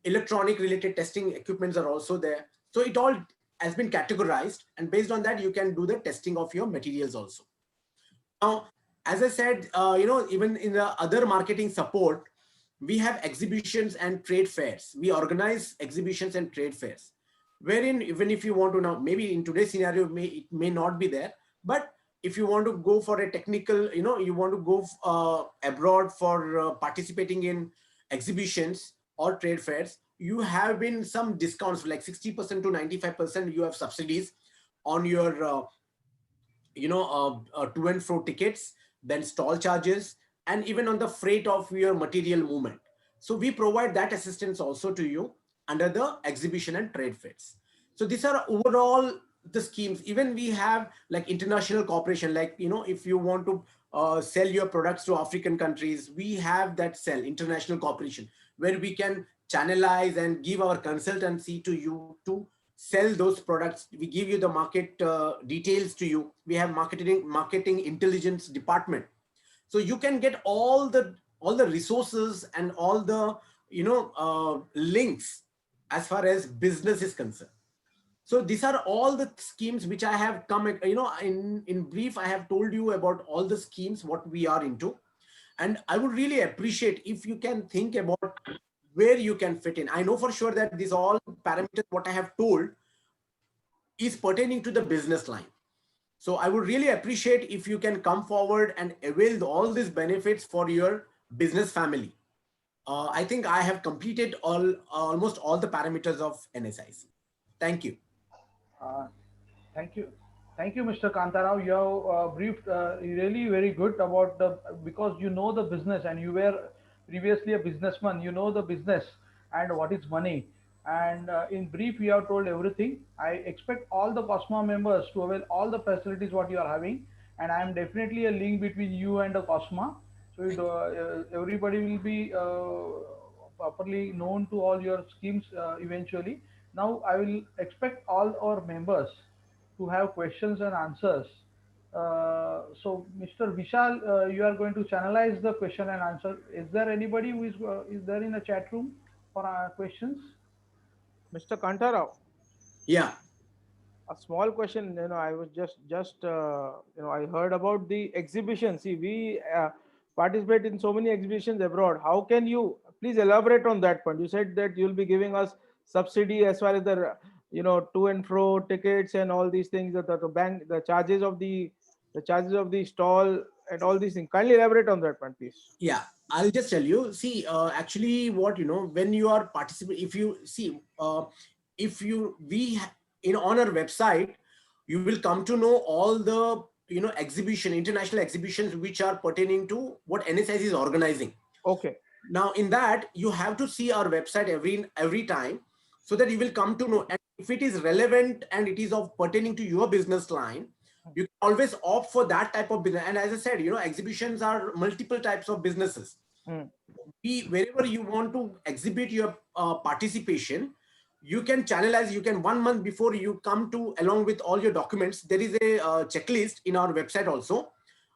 Speaker 6: electronic related testing equipments are also there. So it all has been categorized, and based on that, you can do the testing of your materials also. Now, as I said, even in the other marketing support, we have exhibitions and trade fairs. We organize exhibitions and trade fairs, wherein even if you want to now, maybe in today's scenario, it may not be there, but if you want to go for a technical, you want to go abroad for participating in exhibitions or trade fairs, you have been some discounts like 60% to 95%. You have subsidies on your, to and fro tickets, then stall charges, and even on the freight of your material movement. So we provide that assistance also to you under the exhibition and trade fairs. So these are overall the schemes. Even we have like international cooperation, like, if you want to sell your products to African countries, we have that cell, international cooperation, where we can channelize and give our consultancy to you to sell those products. We give you the market details to you. We have marketing intelligence department. So you can get all the resources and all the, links as far as business is concerned. So these are all the schemes which I have come, in brief, I have told you about all the schemes, what we are into. And I would really appreciate if you can think about where you can fit in. I know for sure that these all parameters, what I have told, is pertaining to the business line. So I would really appreciate if you can come forward and avail all these benefits for your business family. I think I have completed almost all the parameters of NSIC. Thank you.
Speaker 7: Thank you. Thank you, Mr. Kantarao. You have briefed really very good about because you know the business and you were previously a businessman, you know the business and what is money. And in brief, you have told everything. I expect all the COSMA members to avail all the facilities what you are having. And I am definitely a link between you and the COSMA. So everybody will be properly known to all your schemes eventually. Now I will expect all our members to have questions and answers. So Mr. Vishal, you are going to channelize the question and answer. Is there anybody who is there in the chat room for questions?
Speaker 8: Mr. Kantarao.
Speaker 6: Yeah.
Speaker 8: A small question, I was just I heard about the exhibition. See, we participate in so many exhibitions abroad. How can you please elaborate on that point? You said that you'll be giving us subsidy as far as the to and fro tickets and all these things, that the bank, the charges of the stall and all these things. Kindly elaborate on that point, please.
Speaker 6: Yeah, I'll just tell you. See, actually, what when you are participating, if you see, on our website, you will come to know all the international exhibitions which are pertaining to what NSIC is organizing.
Speaker 8: Okay.
Speaker 6: Now, in that, you have to see our website every time, so that you will come to know. And if it is relevant and it is of pertaining to your business line, you can always opt for that type of business. And as I said, exhibitions are multiple types of businesses. Wherever you want to exhibit your participation, you can channelize. You can 1 month before you come to, along with all your documents, there is a checklist in our website also.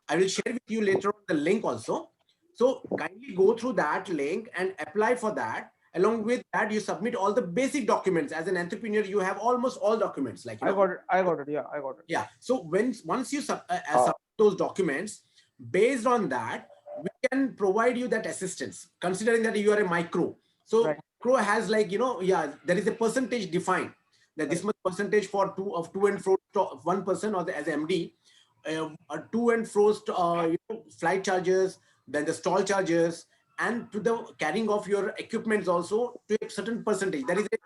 Speaker 6: I will share with you later on the link also. So kindly go through that link and apply for that. Along with that, you submit all the basic documents. As an entrepreneur, you have almost all documents, like,
Speaker 8: I got it. I got it. Yeah, I got it.
Speaker 6: yeah. So once you submit those documents, based on that, we can provide you that assistance, considering that you are a micro. So
Speaker 8: Right.
Speaker 6: micro has, like, there is a percentage defined, that this much percentage for to and fro 1% or as MD, to and fro flight charges, then the stall charges, and to the carrying of your equipments also to a certain percentage. There is a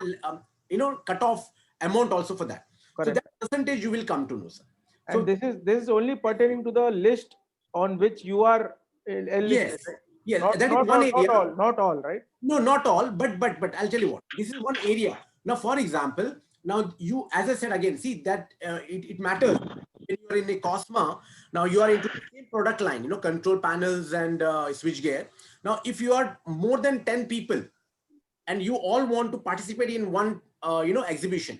Speaker 6: cut-off amount also for that. So
Speaker 8: Correct.
Speaker 6: that percentage you will come to know, sir.
Speaker 8: And
Speaker 6: So
Speaker 8: this is only pertaining to the list on which you are enlisted.
Speaker 6: yes,
Speaker 8: Right?
Speaker 6: yes,
Speaker 8: Not,
Speaker 6: that is
Speaker 8: not,
Speaker 6: one
Speaker 8: not,
Speaker 6: area.
Speaker 8: not all, right?
Speaker 6: No, not all, but I'll tell you what. This is one area. Now, for example, now you, as I said again, see that it matters when you are in a Cosma. Now you are into the same product line, control panels and switchgear. Now, if you are more than 10 people and you all want to participate in one, exhibition,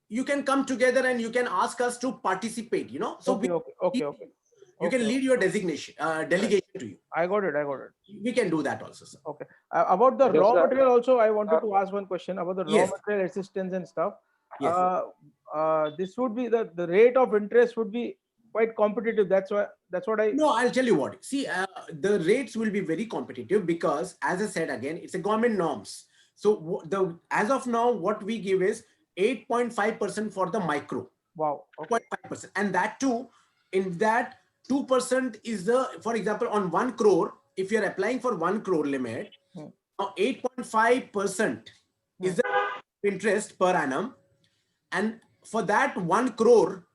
Speaker 6: you can come together and you can ask us to participate. So
Speaker 8: Okay.
Speaker 6: you can lead your designation, delegation to you.
Speaker 8: I got it.
Speaker 6: We can do that also, sir.
Speaker 8: Okay. About the
Speaker 9: Yes,
Speaker 8: raw
Speaker 9: sir.
Speaker 8: material also, I wanted to ask one question about the raw
Speaker 6: Yes.
Speaker 8: material assistance and stuff.
Speaker 6: Yes.
Speaker 8: This would be the rate of interest would be quite competitive. That's what I.
Speaker 6: No, I'll tell you what. See, the rates will be very competitive because, as I said again, it's a government norms. So as of now, what we give is 8.5% for the micro.
Speaker 8: Wow. Okay.
Speaker 6: 8.5%, and that too, in that 2% is the, for example, on 1 crore, if you're applying for 1 crore limit, now 8.5% is the interest per annum, and for that 1 crore,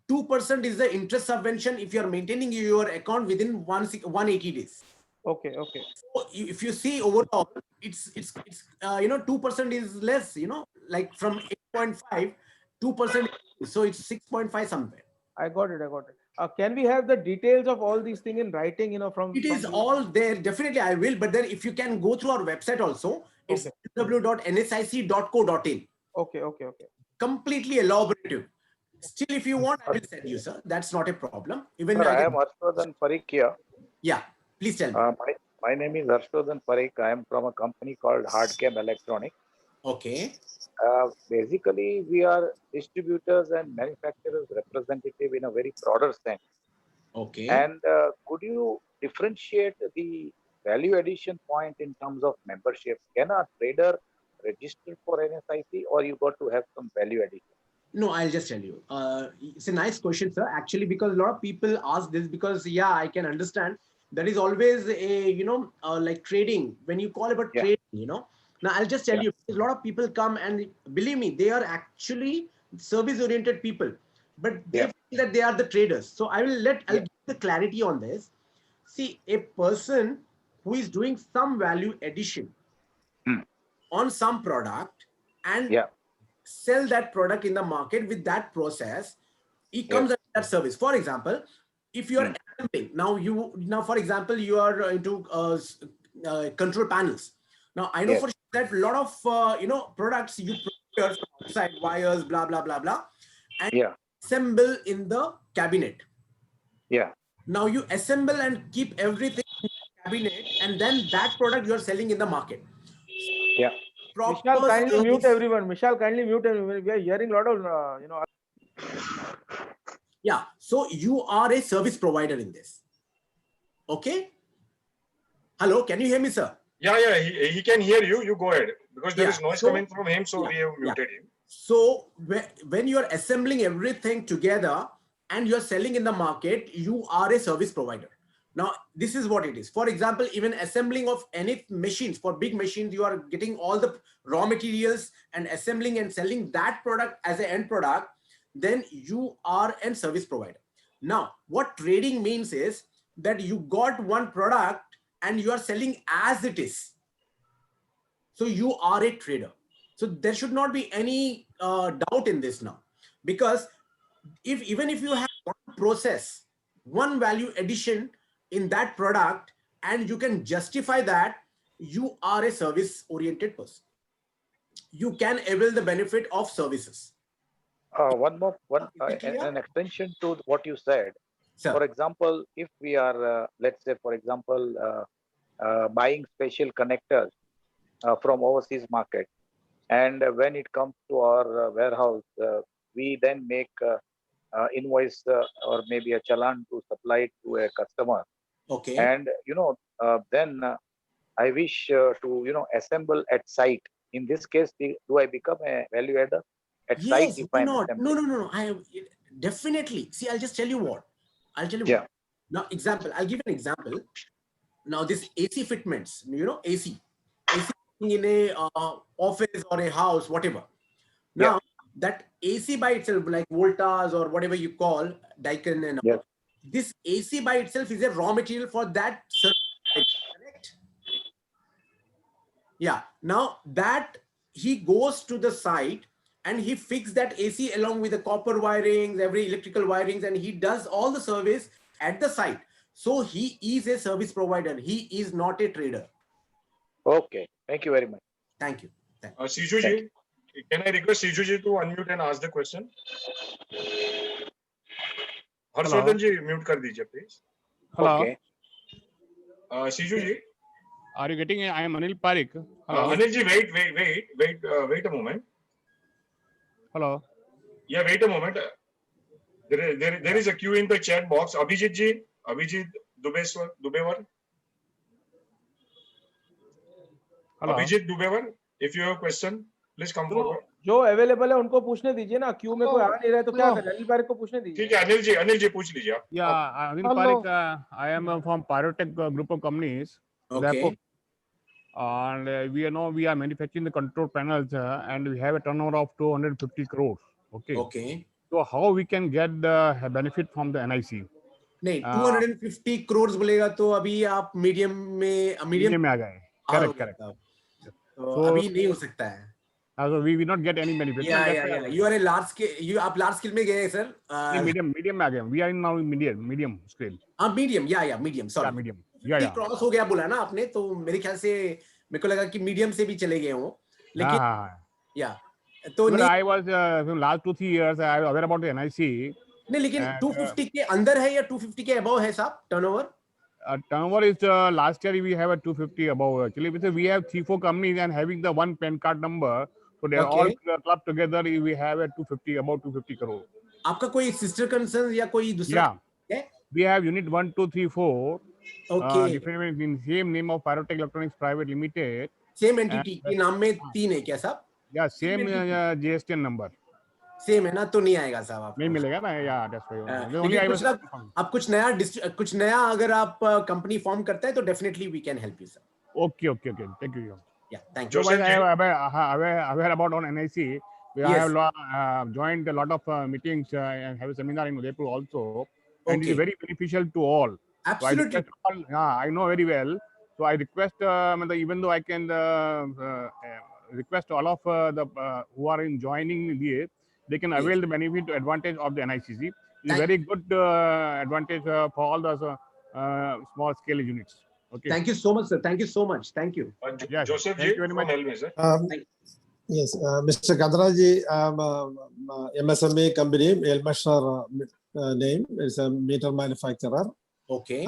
Speaker 6: 2% is the interest subvention if you're maintaining your account within 180 days.
Speaker 8: Okay.
Speaker 6: So if you see overall, it's 2% is less, like from 8.5, 2%, so it's 6.5 somewhere.
Speaker 8: I got it. Can we have the details of all these things in writing? From
Speaker 6: It is all there. Definitely, I will. But then, if you can go through our website also, it's www.nsic.co.in.
Speaker 8: Okay.
Speaker 6: Completely elaborative. Still, if you want, I will send you, sir. That's not a problem. Even
Speaker 9: Sir, I am Harshvardhan Parikh here.
Speaker 6: Yeah, please tell me.
Speaker 9: My name is Harshvardhan Parikh. I am from a company called Hardcam Electronics.
Speaker 6: Okay.
Speaker 9: Basically, we are distributors and manufacturers representative in a very broader sense.
Speaker 6: Okay.
Speaker 9: And could you differentiate the value addition point in terms of membership? Can a trader register for NSIC, or you got to have some value addition?
Speaker 6: No, I'll just tell you. It's a nice question, sir. Actually, because a lot of people ask this, because I can understand there is always a like trading. When you call about trading, Now I'll just tell you, a lot of people come and believe me, they are actually service-oriented people, but they feel that they are the traders. So I'll give the clarity on this. See, a person who is doing some value addition on some product and sell that product in the market with that process, it comes under that service. For example, if you are assembling, now for example, you are into control panels. Now I know for sure that a lot of products you procure from outside, wires, blah blah blah blah, and assemble in the cabinet. Now you assemble and keep everything in the cabinet, and then that product you are selling in the market.
Speaker 8: Vishal, kindly mute everyone. We are hearing a lot of
Speaker 6: Yeah, so you are a service provider in this. Okay. Hello, can you hear me, sir?
Speaker 2: Yeah, he can hear you. You go ahead, because there is noise coming from him, so we have muted him.
Speaker 6: So when you are assembling everything together and you are selling in the market, you are a service provider. Now, this is what it is. For example, even assembling of any machines, for big machines, you are getting all the raw materials and assembling and selling that product as an end product, then you are a service provider. Now, what trading means is that you got one product and you are selling as it is. So you are a trader. So there should not be any doubt in this now, because even if you have one process, one value addition in that product, and you can justify that, you are a service oriented person. You can avail the benefit of services.
Speaker 9: An extension to what you said. Sir. For example, if we are, let's say, for example, buying special connectors from overseas market. And when it comes to our warehouse, we then make invoice or maybe a challan to supply it to a customer.
Speaker 6: Okay.
Speaker 9: And then I wish to assemble at site. In this case, do I become a value adder at site
Speaker 6: Yes,
Speaker 9: if
Speaker 6: why
Speaker 9: I'm
Speaker 6: not?
Speaker 9: assembling?
Speaker 6: No. Definitely. See, I'll just tell you what.
Speaker 9: Yeah.
Speaker 6: Now, I'll give an example. Now, this AC fitments, AC in a office or a house, whatever. Now, that AC by itself, like Voltas or whatever you call Daikin and all,
Speaker 9: Yes.
Speaker 6: this AC by itself is a raw material for that service, correct? Yeah. Now that he goes to the site and he fixes that AC along with the copper wirings, every electrical wirings, and he does all the service at the site. So he is a service provider. He is not a trader.
Speaker 9: Okay. Thank you very much.
Speaker 6: Thank you.
Speaker 2: Siju ji, can I request Siju ji to unmute and ask the question? Harshvardhan ji, mute kar dijiye, please.
Speaker 10: Hello.
Speaker 9: Okay.
Speaker 2: Siju ji.
Speaker 10: Are you getting? I am Anil Parik. Hello.
Speaker 2: Anil ji, wait a moment.
Speaker 10: Hello.
Speaker 2: Yeah, wait a moment. There is a queue in the chat box. Abhijit ji, Abhijit Dubewar.
Speaker 10: Hello.
Speaker 2: Abhijit Dubewar, if you have a question, please come forward.
Speaker 8: जो available है उनको पूछने दीजिए ना, Q में कोई आ नहीं रहा है तो क्या करें, अनिल पारिक को पूछने दीजिए.
Speaker 2: ठीक है अनिल जी पूछ लीजिए आप.
Speaker 10: Yeah, Anil Parik. I am from Pyrotech group of companies.
Speaker 6: Okay.
Speaker 10: And we are manufacturing the control panels and we have a turnover of 250 crores. Okay.
Speaker 6: Okay.
Speaker 10: So how we can get the benefit from the NIC?
Speaker 6: नहीं, 250 crores बोलेगा तो अभी आप medium में
Speaker 10: आ गए. Correct.
Speaker 6: तो अभी नहीं हो सकता है.
Speaker 10: So we will not get any benefit.
Speaker 6: Yeah. You are a large scale. आप large scale में गए sir.
Speaker 10: Medium में आ गए. We are in now medium scale.
Speaker 6: Medium. Yeah. Medium. Sorry.
Speaker 10: Yeah, medium. Yeah.
Speaker 6: Cross हो गया बोला ना आपने, तो मेरे ख्याल से मेरे को लगा कि मीडियम से भी चले गए हो, लेकिन या तो नहीं.
Speaker 10: I was last 2-3 years I was aware about the NIC.
Speaker 6: नहीं, लेकिन 250 के अंदर है या 250 के above है साहब turnover?
Speaker 10: Turnover is last year we have a 250 above actually, because we have 3-4 companies and having the one PAN card number, so they are all clubbed together. We have a 250 about 250 crore.
Speaker 6: आपका कोई sister concern या कोई दूसरा?
Speaker 10: Yeah. We have unit 1, 2, 3, 4.
Speaker 6: Okay.
Speaker 10: Different in same name of Pyrotech Electronics Private Limited.
Speaker 6: Same entity के नाम में 3 है क्या साहब?
Speaker 10: Yeah, same GSTN number.
Speaker 6: Same है ना, तो नहीं आएगा साहब आपको.
Speaker 10: नहीं मिलेगा ना. Yeah, that's why.
Speaker 6: आप कुछ नया अगर आप कंपनी फॉर्म करते हैं तो definitely we can help you sir.
Speaker 10: Okay. Thank you.
Speaker 6: Yeah, thank you.
Speaker 10: So I am aware about on NIC. I have joined a lot of meetings and have a seminar in Udaipur also, and it is very beneficial to all.
Speaker 6: Absolutely.
Speaker 10: So I know very well. So I request, even though I can request all of who are in joining here, they can avail the benefit advantage of the NICC. It's a very good advantage for all the small scale units. Okay.
Speaker 6: Thank you so much, sir. Thank you so much. Thank you.
Speaker 10: Yes,
Speaker 2: Joseph
Speaker 10: thank
Speaker 2: ji,
Speaker 10: you very much.
Speaker 2: from Helme, sir.
Speaker 11: Yes, Mr. Kadraji, MSME company, Elmashar name, is a meter manufacturer.
Speaker 6: Okay.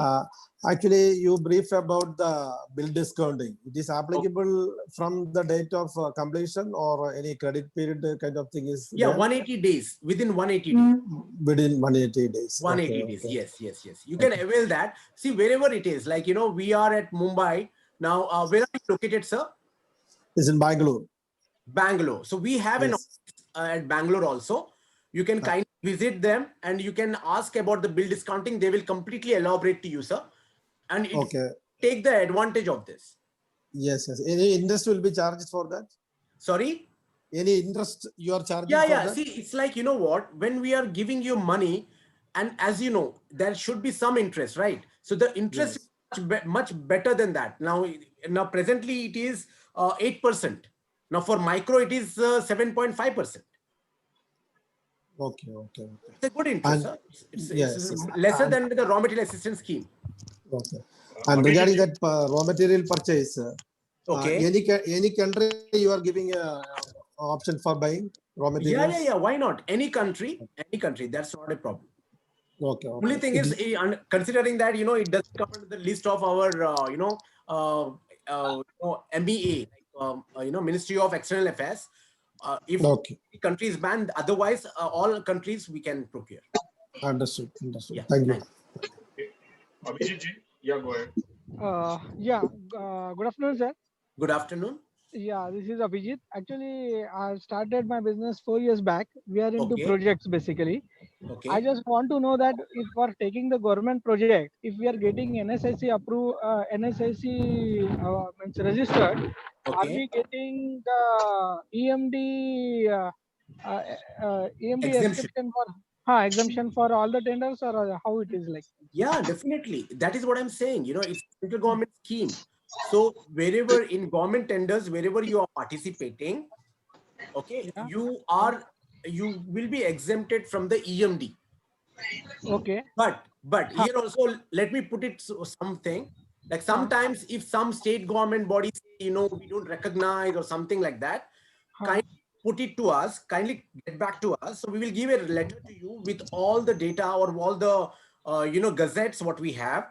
Speaker 11: Actually, you brief about the bill discounting. It is applicable from the date of completion or any credit period kind of thing is?
Speaker 6: Yeah, 180 days. Within 180 days.
Speaker 11: Within 180 days.
Speaker 6: 180 days. Okay. Yes. You can avail that. See, wherever it is, like, we are at Mumbai. Now, where are you located, sir?
Speaker 11: It's in Bangalore.
Speaker 6: Bangalore. So we have an office at Bangalore also. You can kindly visit them and you can ask about the bill discounting. They will completely elaborate to you, sir. And take the advantage of this.
Speaker 11: Yes. Any interest will be charged for that?
Speaker 6: Sorry?
Speaker 11: Any interest you are charging for
Speaker 6: that?
Speaker 11: that?
Speaker 6: See, it's like, when we are giving you money, and as you know, there should be some interest, right? So the interest is much better than that. Now presently it is 8%. Now for micro, it is 7.5%.
Speaker 11: Okay.
Speaker 6: It's a good interest, sir. It's lesser than the raw material assistance scheme.
Speaker 11: Okay. And regarding that raw material purchase, any country you are giving a option for buying raw materials?
Speaker 6: Yeah. Why not? Any country, that's not a problem.
Speaker 11: Okay.
Speaker 6: Only thing is, considering that, it doesn't come under the list of our, MEA, like Ministry of External Affairs. If
Speaker 11: Okay.
Speaker 6: the country is banned, otherwise all countries we can procure.
Speaker 11: Understood. Understood.
Speaker 6: Yeah,
Speaker 11: Thank you.
Speaker 6: thanks.
Speaker 2: Abhijit ji, yeah, go ahead.
Speaker 12: Good afternoon, sir.
Speaker 6: Good afternoon.
Speaker 12: Yeah, this is Abhijit. Actually, I started my business 4 years back. We are into
Speaker 6: Okay.
Speaker 12: projects basically.
Speaker 6: Okay.
Speaker 12: I just want to know that if we're taking the government project, if we are getting NSIC approved, NSIC means registered, are
Speaker 6: Okay.
Speaker 12: we getting the EMD EMD
Speaker 6: Exemption.
Speaker 12: exemption for all the tenders, or how it is like?
Speaker 6: Yeah, definitely. That is what I'm saying. It's central government scheme. So wherever in government tenders, wherever you are participating, okay,
Speaker 12: Yeah.
Speaker 6: you will be exempted from the EMD.
Speaker 12: Okay.
Speaker 6: But here also, let me put it something. Like sometimes if some state government bodies say, we don't recognize or something like that, kindly put it to us, kindly get back to us. So we will give a letter to you with all the data or all the, gazettes, what we have.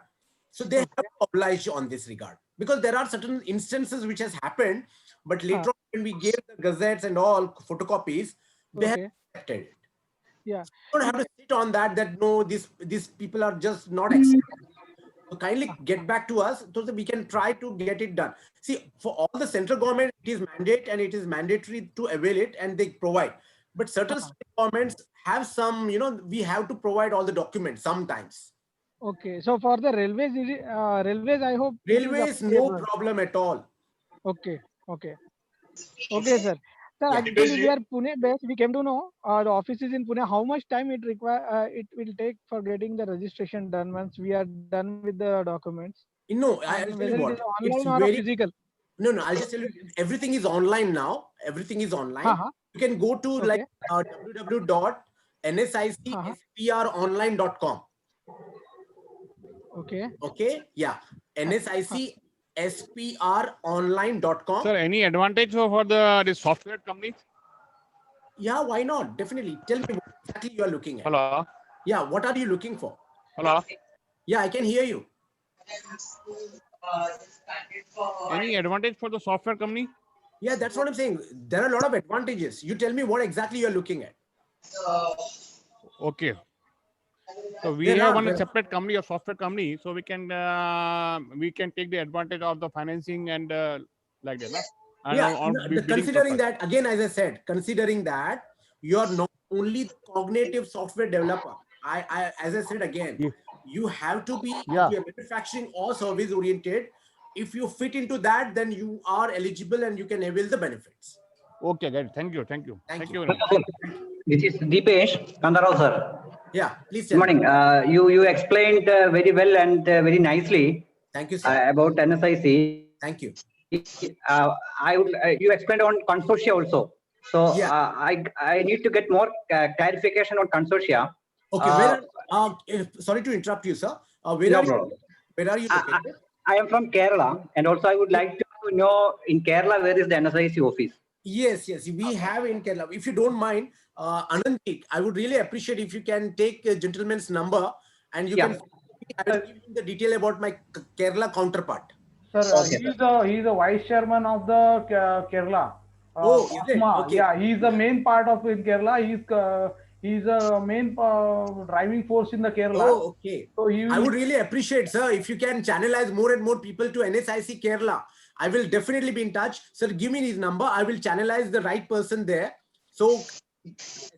Speaker 6: So they have to oblige on this regard, because there are certain instances which has happened, but later on when we gave the gazettes and all photocopies, they have accepted it.
Speaker 12: Yeah.
Speaker 6: You don't have to sit on that no, these people are just not accepting. So kindly get back to us so that we can try to get it done. See, for all the central government, it is mandate and it is mandatory to avail it and they provide. But certain state governments have some, we have to provide all the documents sometimes.
Speaker 12: Okay, so for the railways, railways, I hope.
Speaker 6: Railways, no problem at all.
Speaker 12: Okay, okay, okay, sir. Sir,
Speaker 6: Yeah.
Speaker 12: actually, we are Pune based. We came to know the office is in Pune. How much time it will take for getting the registration done once we are done with the documents?
Speaker 6: No,
Speaker 12: And
Speaker 6: I'll tell
Speaker 12: whether
Speaker 6: you
Speaker 12: it
Speaker 6: what.
Speaker 12: is
Speaker 6: It's
Speaker 12: online or
Speaker 6: very
Speaker 12: physical.
Speaker 6: No, I'll just tell you, everything is online now. Everything is online. You can go to like www.nsicspronline.com.
Speaker 12: Okay.
Speaker 6: Okay. Yeah. nsicspronline.com.
Speaker 10: Sir, any advantage for the software companies?
Speaker 6: Yeah, why not? Definitely. Tell me what exactly you are looking at.
Speaker 10: Hello.
Speaker 6: Yeah, what are you looking for?
Speaker 10: Hello.
Speaker 6: Yeah, I can hear you.
Speaker 10: Any advantage for the software company?
Speaker 6: Yeah, that's what I'm saying. There are a lot of advantages. You tell me what exactly you're looking at.
Speaker 10: Okay. So we have one separate company, a software company, so we can take the advantage of the financing and like that.
Speaker 6: Considering that, again, as I said, considering that you are not only cognitive software developer. As I said again, you have to be manufacturing or service oriented. If you fit into that, then you are eligible and you can avail the benefits.
Speaker 10: Okay, good. Thank you. Thank you very much.
Speaker 13: This is Deepesh Kandarao, sir.
Speaker 6: Yeah, please
Speaker 13: tell me. Good morning. You explained very well and very nicely.
Speaker 6: Thank you, sir.
Speaker 13: About NSIC.
Speaker 6: Thank you.
Speaker 13: You explained on consortia also. So I need to get more clarification on consortia.
Speaker 6: Okay, sorry to interrupt you, sir. Where are you located?
Speaker 13: I am from Kerala, and also I would like to know in Kerala where is the NSIC office?
Speaker 6: Yes, we have in Kerala. If you don't mind, Anandjit, I would really appreciate if you can take a gentleman's number and you can. I will give you the detail about my Kerala counterpart.
Speaker 7: Sir, he's the vice chairman of the Kerala.
Speaker 6: Is it? Okay.
Speaker 7: Yeah, he's the main part of in Kerala. He's a main driving force in the Kerala.
Speaker 6: Oh, okay.
Speaker 7: So
Speaker 6: I would really appreciate, sir, if you can channelize more and more people to NSIC Kerala. I will definitely be in touch. Sir, give me his number. I will channelize the right person there. So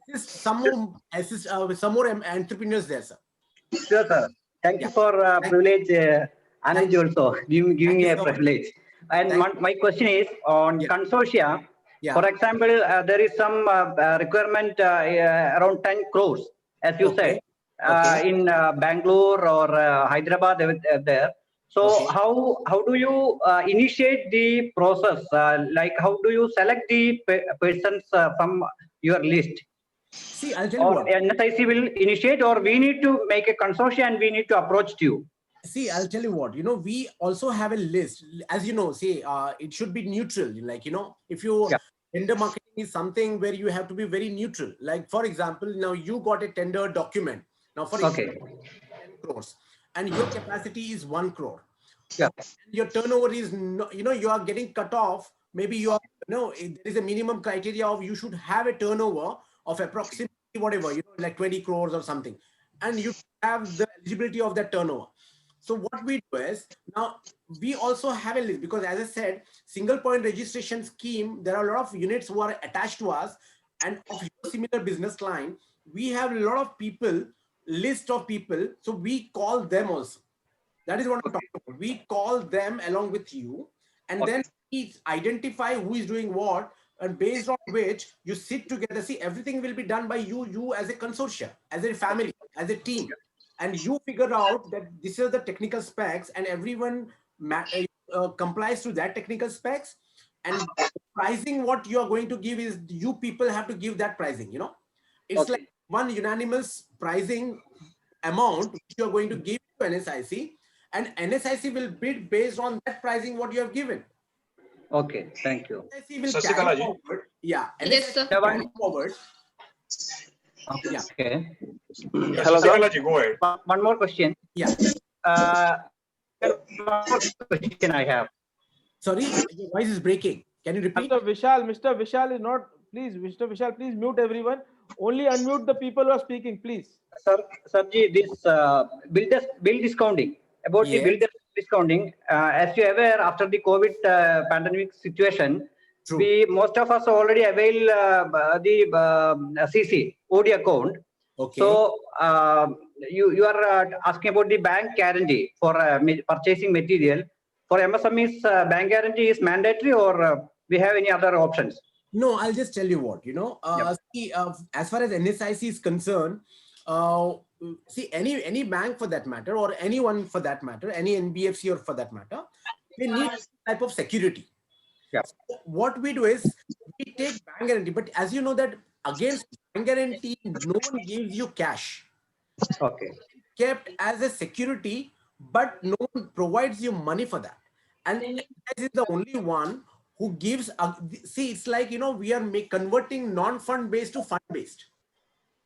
Speaker 6: assist some more entrepreneurs there, sir.
Speaker 13: Sure, sir. Thank you for privilege. Anand also giving me a privilege. And my question is on consortia. For example, there is some requirement around 10 crores, as you said, in Bangalore or Hyderabad there. So how do you initiate the process? Like how do you select the persons from your list?
Speaker 6: See, I'll tell you what.
Speaker 13: NSIC will initiate, or we need to make a consortia and we need to approach to you.
Speaker 6: See, I'll tell you what, we also have a list. As you know, say, it should be neutral. Like, if you tender marketing is something where you have to be very neutral. Like, for example, now you got a tender document. Now, for example, 10 crores and your capacity is 1 crore.
Speaker 13: Yeah.
Speaker 6: Your turnover is, you are getting cut off maybe you are, there is a minimum criteria of you should have a turnover of approximately whatever, like 20 crores or something, and you have the eligibility of that turnover. So what we do is, now we also have a list, because as I said, single point registration scheme, there are a lot of units who are attached to us, and of your similar business line, we have a lot of people, list of people, so we call them also. That is what I'm talking about. We call them along with you, and then we identify who is doing what, and based on which you sit together. See, everything will be done by you as a consortia, as a family, as a team, and you figure out that this is the technical specs, and everyone complies to that technical specs. And pricing, what you are going to give is, you people have to give that pricing. It's like one unanimous pricing amount which you are going to give to NSIC, and NSIC will bid based on that pricing what you have given.
Speaker 13: Okay, thank you.
Speaker 6: NSIC will carry forward. Yeah.
Speaker 13: Yes, sir.
Speaker 6: Carry forward.
Speaker 13: Okay.
Speaker 6: Yeah.
Speaker 13: Okay.
Speaker 2: Hello, sir. Go ahead.
Speaker 13: One more question.
Speaker 6: Yeah.
Speaker 13: One more question I have.
Speaker 6: Sorry, your voice is breaking. Can you repeat?
Speaker 8: Mr. Vishal is not, please, Mr. Vishal, please mute everyone. Only unmute the people who are speaking, please.
Speaker 13: Sirji, this bill discounting, about the bill discounting, as you are aware, after the COVID pandemic situation, most of us already avail the CC, OD account.
Speaker 6: Okay.
Speaker 13: So you are asking about the bank guarantee for purchasing material. For MSMEs, bank guarantee is mandatory, or we have any other options?
Speaker 6: No, I'll just tell you what, see, as far as NSIC is concerned, see, any bank for that matter, or anyone for that matter, any NBFC or for that matter, they need some type of security.
Speaker 13: Yeah.
Speaker 6: So what we do is, we take bank guarantee, but as you know that against bank guarantee, no one gives you cash.
Speaker 13: Okay.
Speaker 6: Kept as a security, but no one provides you money for that. And NSIC is the only one who gives, see, it's like, we are converting non-fund based to fund based.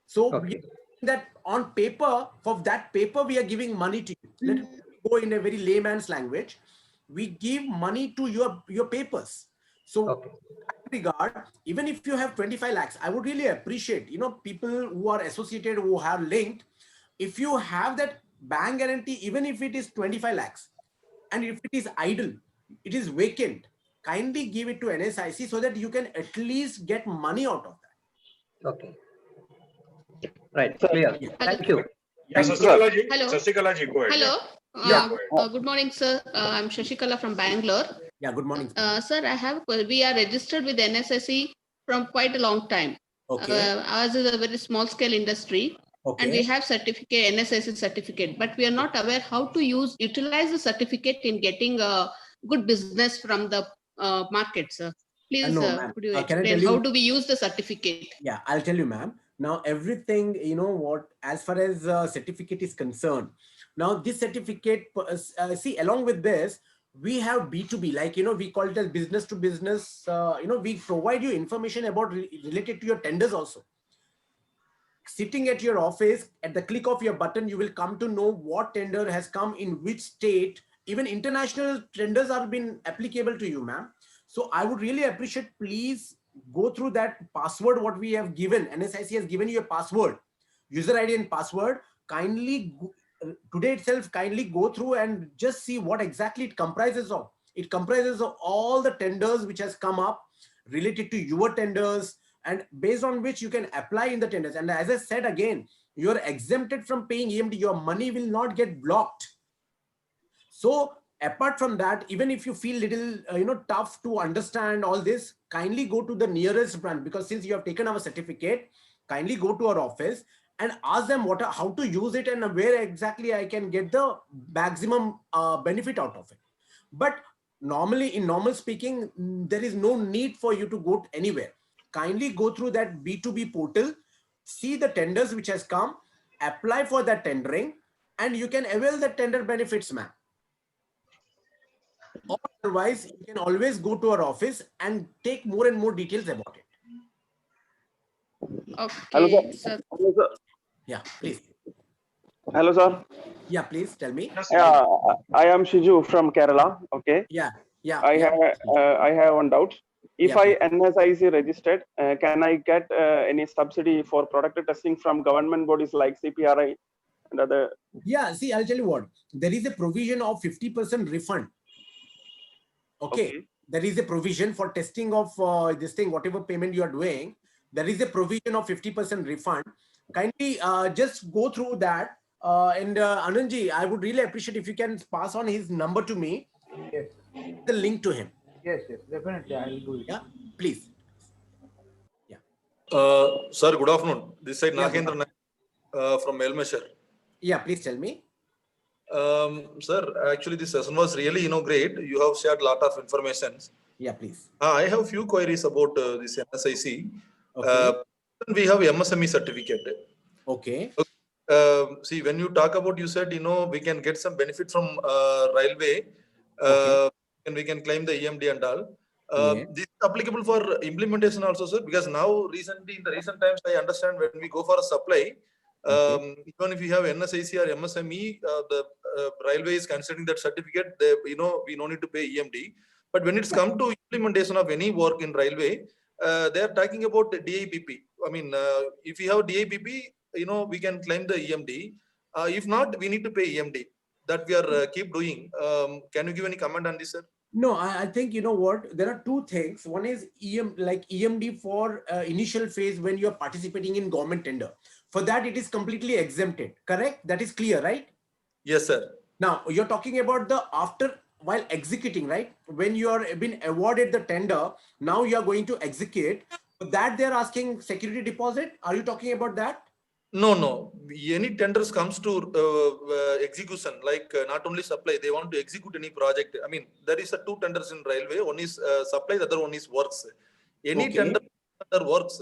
Speaker 6: So we that on paper, for that paper, we are giving money to you. Let me go in a very layman's language. We give money to your papers. So in that regard, even if you have 25 lakhs, I would really appreciate, people who are associated, who are linked, if you have that bank guarantee, even if it is 25 lakhs, and if it is idle, it is vacant, kindly give it to NSIC so that you can at least get money out of that.
Speaker 13: Okay. Right. Clear. Thank you.
Speaker 2: Yes,
Speaker 14: Hello.
Speaker 2: Shashikala ji, go ahead.
Speaker 14: Hello. Good morning, sir. I'm Shashikala from Bangalore.
Speaker 6: Yeah, good morning.
Speaker 14: Sir, we are registered with NSSC from quite a long time.
Speaker 6: Okay.
Speaker 14: Ours is a very small scale industry.
Speaker 6: Okay.
Speaker 14: And we have certificate, NSSC certificate, but we are not aware how to utilize the certificate in getting a good business from the market, sir. Please, could you explain how do we use the certificate?
Speaker 6: Yeah, I'll tell you, ma'am. Now, everything, as far as certificate is concerned, now this certificate, see, along with this, we have B2B, like, we call it as business to business. We provide you information about related to your tenders also. Sitting at your office, at the click of your button, you will come to know what tender has come in which state. Even international tenders are been applicable to you, ma'am. So I would really appreciate, please go through that password what we have given. NSIC has given you a password, user ID and password. Kindly, today itself, kindly go through and just see what exactly it comprises of. It comprises of all the tenders which has come up related to your tenders, and based on which you can apply in the tenders. And as I said again, you are exempted from paying EMD. Your money will not get blocked. So apart from that, even if you feel little tough to understand all this, kindly go to the nearest branch, because since you have taken our certificate, kindly go to our office and ask them how to use it and where exactly I can get the maximum benefit out of it. But normally, in normal speaking, there is no need for you to go anywhere. Kindly go through that B2B portal, see the tenders which has come, apply for that tendering, and you can avail the tender benefits, ma'am. Otherwise, you can always go to our office and take more and more details about it.
Speaker 14: Okay.
Speaker 15: Hello, sir. Hello, sir.
Speaker 6: Yeah, please.
Speaker 15: Hello, sir.
Speaker 6: Yeah, please tell me.
Speaker 15: Yeah, I am Shiju from Kerala. Okay.
Speaker 6: Yeah. Yeah.
Speaker 15: I have one doubt. If
Speaker 6: Yeah,
Speaker 15: I NSIC registered, can I get any subsidy for product testing from government bodies like CPRI and other?
Speaker 6: Yeah, see, I'll tell you what. There is a provision of 50% refund. Okay. There is a provision for testing of this thing, whatever payment you are doing. There is a provision of 50% refund. Kindly just go through that. And Anandji, I would really appreciate if you can pass on his number to me.
Speaker 7: Yes.
Speaker 6: The link to him.
Speaker 7: Yes, definitely. I will do it.
Speaker 6: Yeah, please.
Speaker 16: Sir, good afternoon. This side
Speaker 6: Yeah,
Speaker 16: Nagendra Naik, from Melmeshar.
Speaker 6: Yeah, please tell me.
Speaker 16: Sir, actually this session was really great. You have shared a lot of information.
Speaker 6: Yeah, please.
Speaker 16: I have few queries about this NSIC.
Speaker 6: Okay.
Speaker 16: We have MSME certificate.
Speaker 6: Okay.
Speaker 16: See, when you talk about, you said, we can get some benefit from railway, and we can claim the EMD and all. This is applicable for implementation also, sir, because now recently, in the recent times, I understand when we go for a supply, even if you have NSIC or MSME, the railway is considering that certificate, we no need to pay EMD. But when it's come to implementation of any work in railway, they are talking about DIPP. I mean, if you have DIPP, we can claim the EMD. If not, we need to pay EMD. That we are keep doing. Can you give any comment on this, sir?
Speaker 6: No, I think, you know what, there are two things. One is EMD for initial phase when you are participating in government tender. For that, it is completely exempted, correct? That is clear, right?
Speaker 16: Yes, sir.
Speaker 6: Now, you're talking about the after, while executing, right? When you are been awarded the tender, now you are going to execute. For that, they're asking security deposit. Are you talking about that?
Speaker 16: No. Any tenders comes to execution, like not only supply, they want to execute any project. I mean, there is two tenders in railway. One is supply, the other one is works. Any tender works,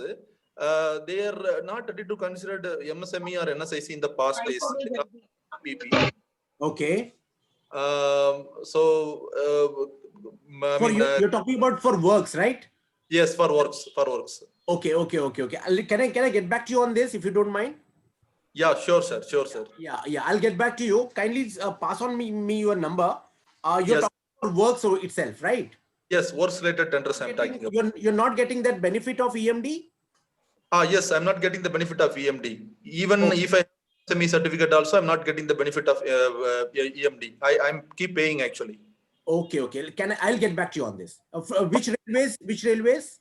Speaker 16: they are not ready to consider MSME or NSIC in the past days. PP.
Speaker 6: Okay.
Speaker 16: You're
Speaker 6: talking about for works, right?
Speaker 16: Yes, for works.
Speaker 6: Okay. Can I get back to you on this if you don't mind?
Speaker 16: Yeah, sure, sir.
Speaker 6: Yeah. I'll get back to you. Kindly pass on me your number. You're talking about works itself, right?
Speaker 16: Yes, works related tenders I'm talking about.
Speaker 6: You're not getting that benefit of EMD?
Speaker 16: Yes, I'm not getting the benefit of EMD. Even if I have SME certificate also, I'm not getting the benefit of EMD. I'm keep paying actually.
Speaker 6: Okay. I'll get back to you on this. Which railways?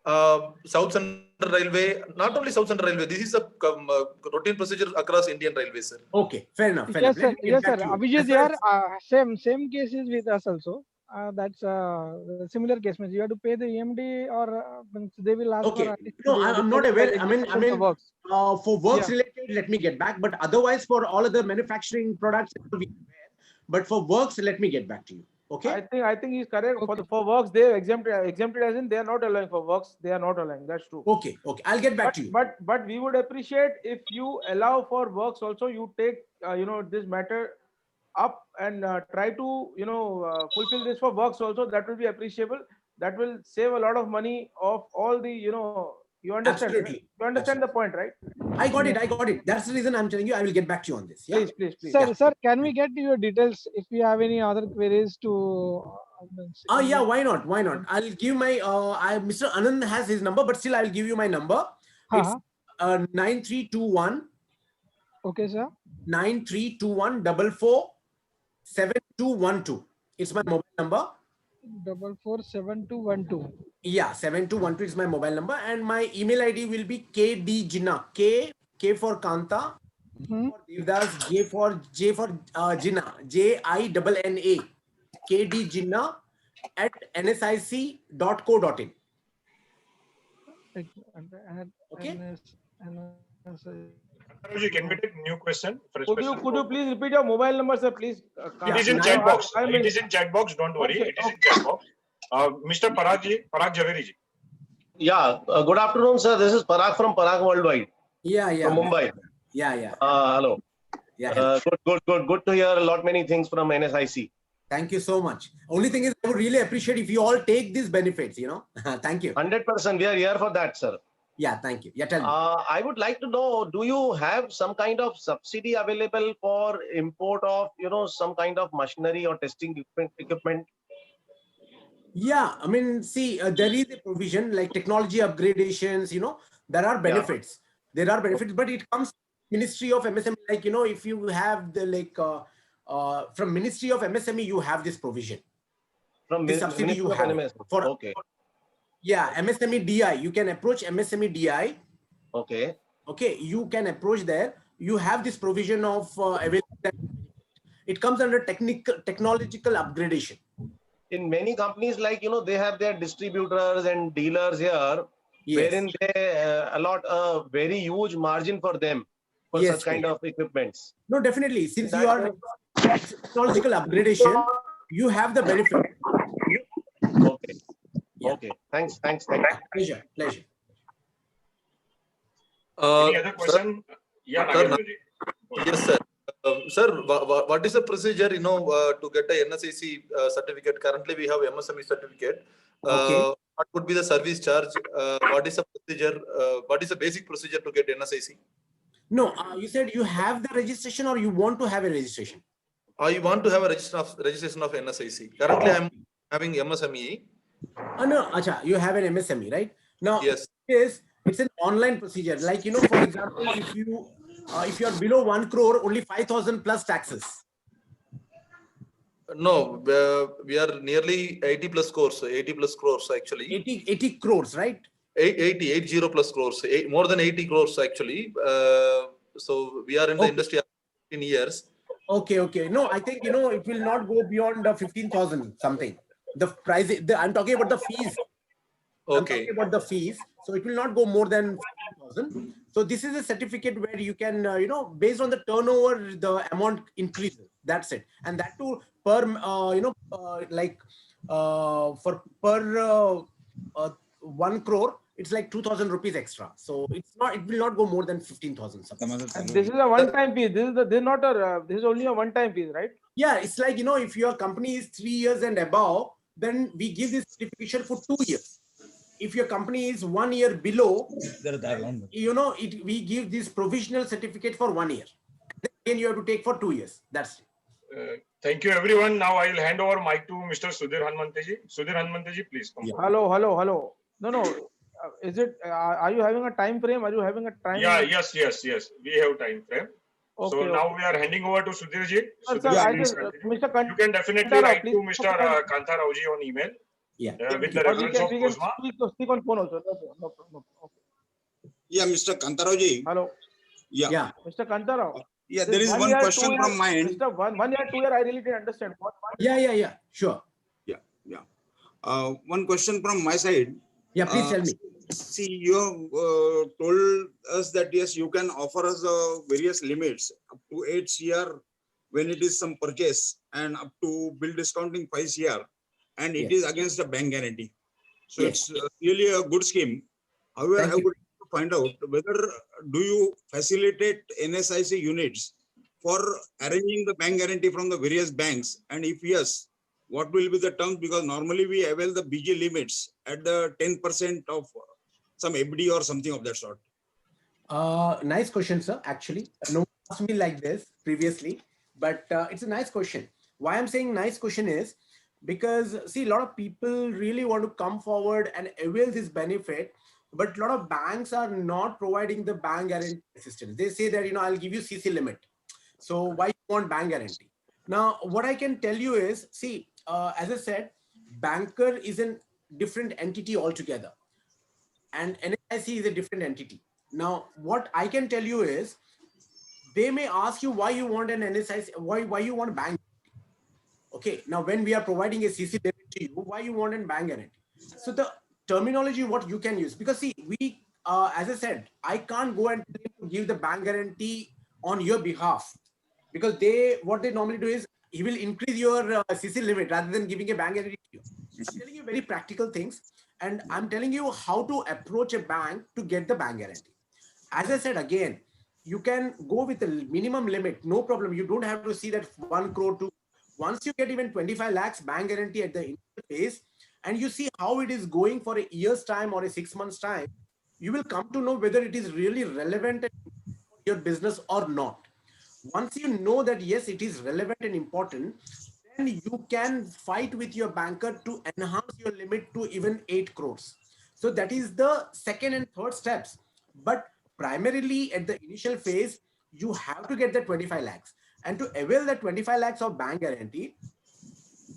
Speaker 16: South Central Railway, not only South Central Railway, this is a routine procedure across Indian Railways, sir.
Speaker 6: Okay, fair enough.
Speaker 12: Yes, sir. Abhijit here, same cases with us also. That's similar case. Means you have to pay the EMD or they will ask for.
Speaker 6: No, I'm not aware. I mean, for works related, let me get back. But otherwise, for all other manufacturing products, but for works, let me get back to you. Okay.
Speaker 8: I think he's correct. For works, they exempted as in they are not allowing for works. They are not allowing. That's true.
Speaker 6: Okay. I'll get back to you.
Speaker 8: But we would appreciate if you allow for works also. You take this matter up and try to fulfill this for works also. That will be appreciable. That will save a lot of money of all the You understand?
Speaker 6: Absolutely.
Speaker 8: Right? You understand the point, right?
Speaker 6: I got it. That's the reason I'm telling you. I will get back to you on this. Yeah?
Speaker 8: Please.
Speaker 12: Sir, can we get your details if we have any other queries to?
Speaker 6: Yeah, why not? I'll give my. Mr. Anand has his number, but still I'll give you my number. It's 9321.
Speaker 12: Okay, sir.
Speaker 6: 9321 447212. It's my mobile number.
Speaker 12: 447212.
Speaker 6: Yeah, 7212 is my mobile number, and my email ID will be kdjinna. K for Kanta, for Devdas, J for Jinna, JINNA. kdjinna @nsic.co.in.
Speaker 12: Okay.
Speaker 2: Can we take new question?
Speaker 8: Could you please repeat your mobile number, sir, please?
Speaker 2: It is in chat box. It is in chat box. Don't worry. It is in chat box. Mr. Parag Javeri ji.
Speaker 17: Yeah. Good afternoon, sir. This is Parag from Parag Worldwide.
Speaker 6: Yeah.
Speaker 17: From Mumbai.
Speaker 6: Yeah.
Speaker 17: Hello.
Speaker 6: Yeah.
Speaker 17: Good to hear many things from NSIC.
Speaker 6: Thank you so much. Only thing is, I would really appreciate if you all take these benefits. Thank you.
Speaker 17: 100%. We are here for that, sir.
Speaker 6: Yeah, thank you. Yeah, tell me.
Speaker 17: I would like to know, do you have some kind of subsidy available for import of, some kind of machinery or testing equipment?
Speaker 6: Yeah, I mean, see, there is a provision like technology upgradations, there are benefits. There are benefits, but it comes Ministry of MSME, like, if you have the from Ministry of MSME, you have this provision.
Speaker 17: From
Speaker 6: This subsidy you
Speaker 17: Ministry of
Speaker 6: have.
Speaker 17: MSME. Okay.
Speaker 6: Yeah, MSME DI. You can approach MSME DI.
Speaker 17: Okay.
Speaker 6: Okay, you can approach there. You have this provision of it comes under technological upgradation.
Speaker 17: In many companies, like, they have their distributors and dealers here, wherein they allot a very huge margin for them for such kind of equipments.
Speaker 6: No, definitely. Since you are technological upgradation, you have the benefit.
Speaker 17: Okay. Okay. Thanks.
Speaker 6: Pleasure.
Speaker 2: Any other question? Yeah, Nagendraji.
Speaker 16: Yes, sir. Sir, what is the procedure, to get a NSIC certificate? Currently, we have MSME certificate. What would be the service charge? What is the procedure? What is the basic procedure to get NSIC?
Speaker 6: No, you said you have the registration or you want to have a registration?
Speaker 16: I want to have a registration of NSIC. Currently, I'm having MSME.
Speaker 6: No, Acha, you have an MSME, right? Now,
Speaker 16: yes,
Speaker 6: it's an online procedure. Like, for example, if you are below 1 crore, only 5,000 plus taxes.
Speaker 16: No, we are nearly 80 plus crores, 80 plus crores actually.
Speaker 6: 80 crores, right?
Speaker 16: 80 plus crores, more than 80 crores actually. So we are in the industry 15 years.
Speaker 6: Okay. No, I think, it will not go beyond 15,000 something. The price, I'm talking about the fees. I'm talking about the fees. So it will not go more than 15,000. So this is a certificate where you can, based on the turnover, the amount increases. That's it. And that too per, for per 1 crore, it's like 2,000 rupees extra. So it will not go more than 15,000.
Speaker 8: And this is a one-time fee. This is only a one-time fee, right?
Speaker 6: Yeah, it's like, if your company is 3 years and above, then we give this certification for 2 years. If your company is 1 year below, we give this provisional certificate for 1 year. Then again, you have to take for 2 years. That's it.
Speaker 2: Thank you, everyone. Now I will hand over mic to Mr. Sudhir Hanumanteji. Sudhir Hanumanteji, please come.
Speaker 8: Hello. No. Is it? Are you having a time frame? Are you having a time?
Speaker 2: Yeah. Yes. We have time frame. So now we are handing over to Sudhirji.
Speaker 8: Mr.
Speaker 2: You can definitely write to Mr. Kanta Raoji on email.
Speaker 6: Yeah.
Speaker 2: With the reference of COSMA.
Speaker 8: Speak on phone also. No problem. Okay.
Speaker 18: Yeah, Mr. Kantarao.
Speaker 8: Hello.
Speaker 18: Yeah.
Speaker 8: Mr. Kantarao.
Speaker 18: Yeah, there is one question from my end.
Speaker 8: Mr. 1 year, 2 year, I really didn't understand.
Speaker 6: Yeah. Sure.
Speaker 18: Yeah. One question from my side.
Speaker 6: Yeah, please tell me.
Speaker 18: See, you have told us that yes, you can offer us various limits up to 8 CR when it is some purchase and up to bill discounting 5 CR, and it is against the bank guarantee. So it's really a good scheme. However, I would like to find out whether do you facilitate NSIC units for arranging the bank guarantee from the various banks, and if yes, what will be the terms? Because normally we avail the BG limits at the 10% of some FD or something of that sort.
Speaker 6: Nice question, sir. Actually, no one asked me like this previously, but it's a nice question. Why I'm saying nice question is because, see, a lot of people really want to come forward and avail this benefit, but a lot of banks are not providing the bank guarantee assistance. They say that, I'll give you CC limit. So why you want bank guarantee? Now, what I can tell you is, see, as I said, banker is a different entity altogether, and NSIC is a different entity. Now, what I can tell you is, they may ask you why you want an NSIC, why you want bank guarantee. Okay, now when we are providing a CC limit to you, why you want a bank guarantee? So the terminology what you can use, because see, we, as I said, I can't go and give the bank guarantee on your behalf, because what they normally do is, he will increase your CC limit rather than giving a bank guarantee to you. I'm telling you very practical things, and I'm telling you how to approach a bank to get the bank guarantee. As I said again, you can go with a minimum limit, no problem. You don't have to see that 1 crore to, once you get even 25 lakhs bank guarantee at the initial phase, and you see how it is going for a year's time or a 6 months time, you will come to know whether it is really relevant for your business or not. Once you know that yes, it is relevant and important, then you can fight with your banker to enhance your limit to even 8 crores. So that is the second and third steps. But primarily at the initial phase, you have to get the 25 lakhs. And to avail the 25 lakhs of bank guarantee,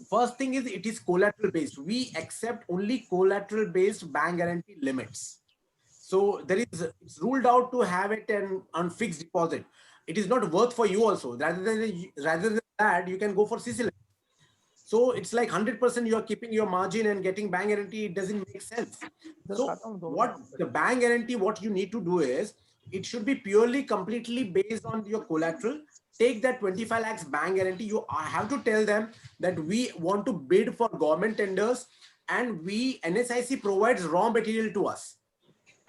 Speaker 6: first thing is it is collateral based. We accept only collateral based bank guarantee limits. So it's ruled out to have it on fixed deposit. It is not worth for you also. Rather than that, you can go for CC limit. So it's like 100% you are keeping your margin and getting bank guarantee. It doesn't make sense. So what the bank guarantee, what you need to do is, it should be purely completely based on your collateral. Take that 25 lakhs bank guarantee. You have to tell them that we want to bid for government tenders and NSIC provides raw material to us.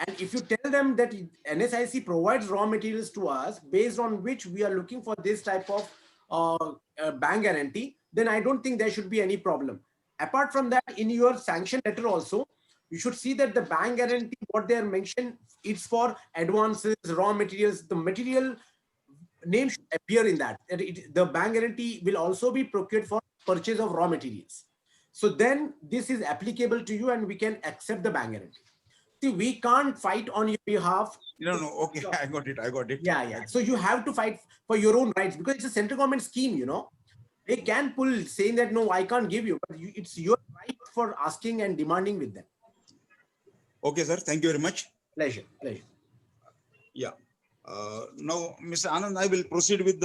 Speaker 6: And if you tell them that NSIC provides raw materials to us based on which we are looking for this type of bank guarantee, then I don't think there should be any problem. Apart from that, in your sanction letter also, you should see that the bank guarantee, what they are mentioned, it's for advances, raw materials. The material name should appear in that. The bank guarantee will also be procured for purchase of raw materials. So then this is applicable to you and we can accept the bank guarantee. See, we can't fight on your behalf.
Speaker 18: No, okay, I got it.
Speaker 6: Yeah. So you have to fight for your own rights because it's a central government scheme, you know. They can pull saying that, no, I can't give you, but it's your right for asking and demanding with them.
Speaker 18: Okay, sir. Thank you very much.
Speaker 6: Pleasure.
Speaker 18: Yeah. Now, Mr. Anand, I will proceed with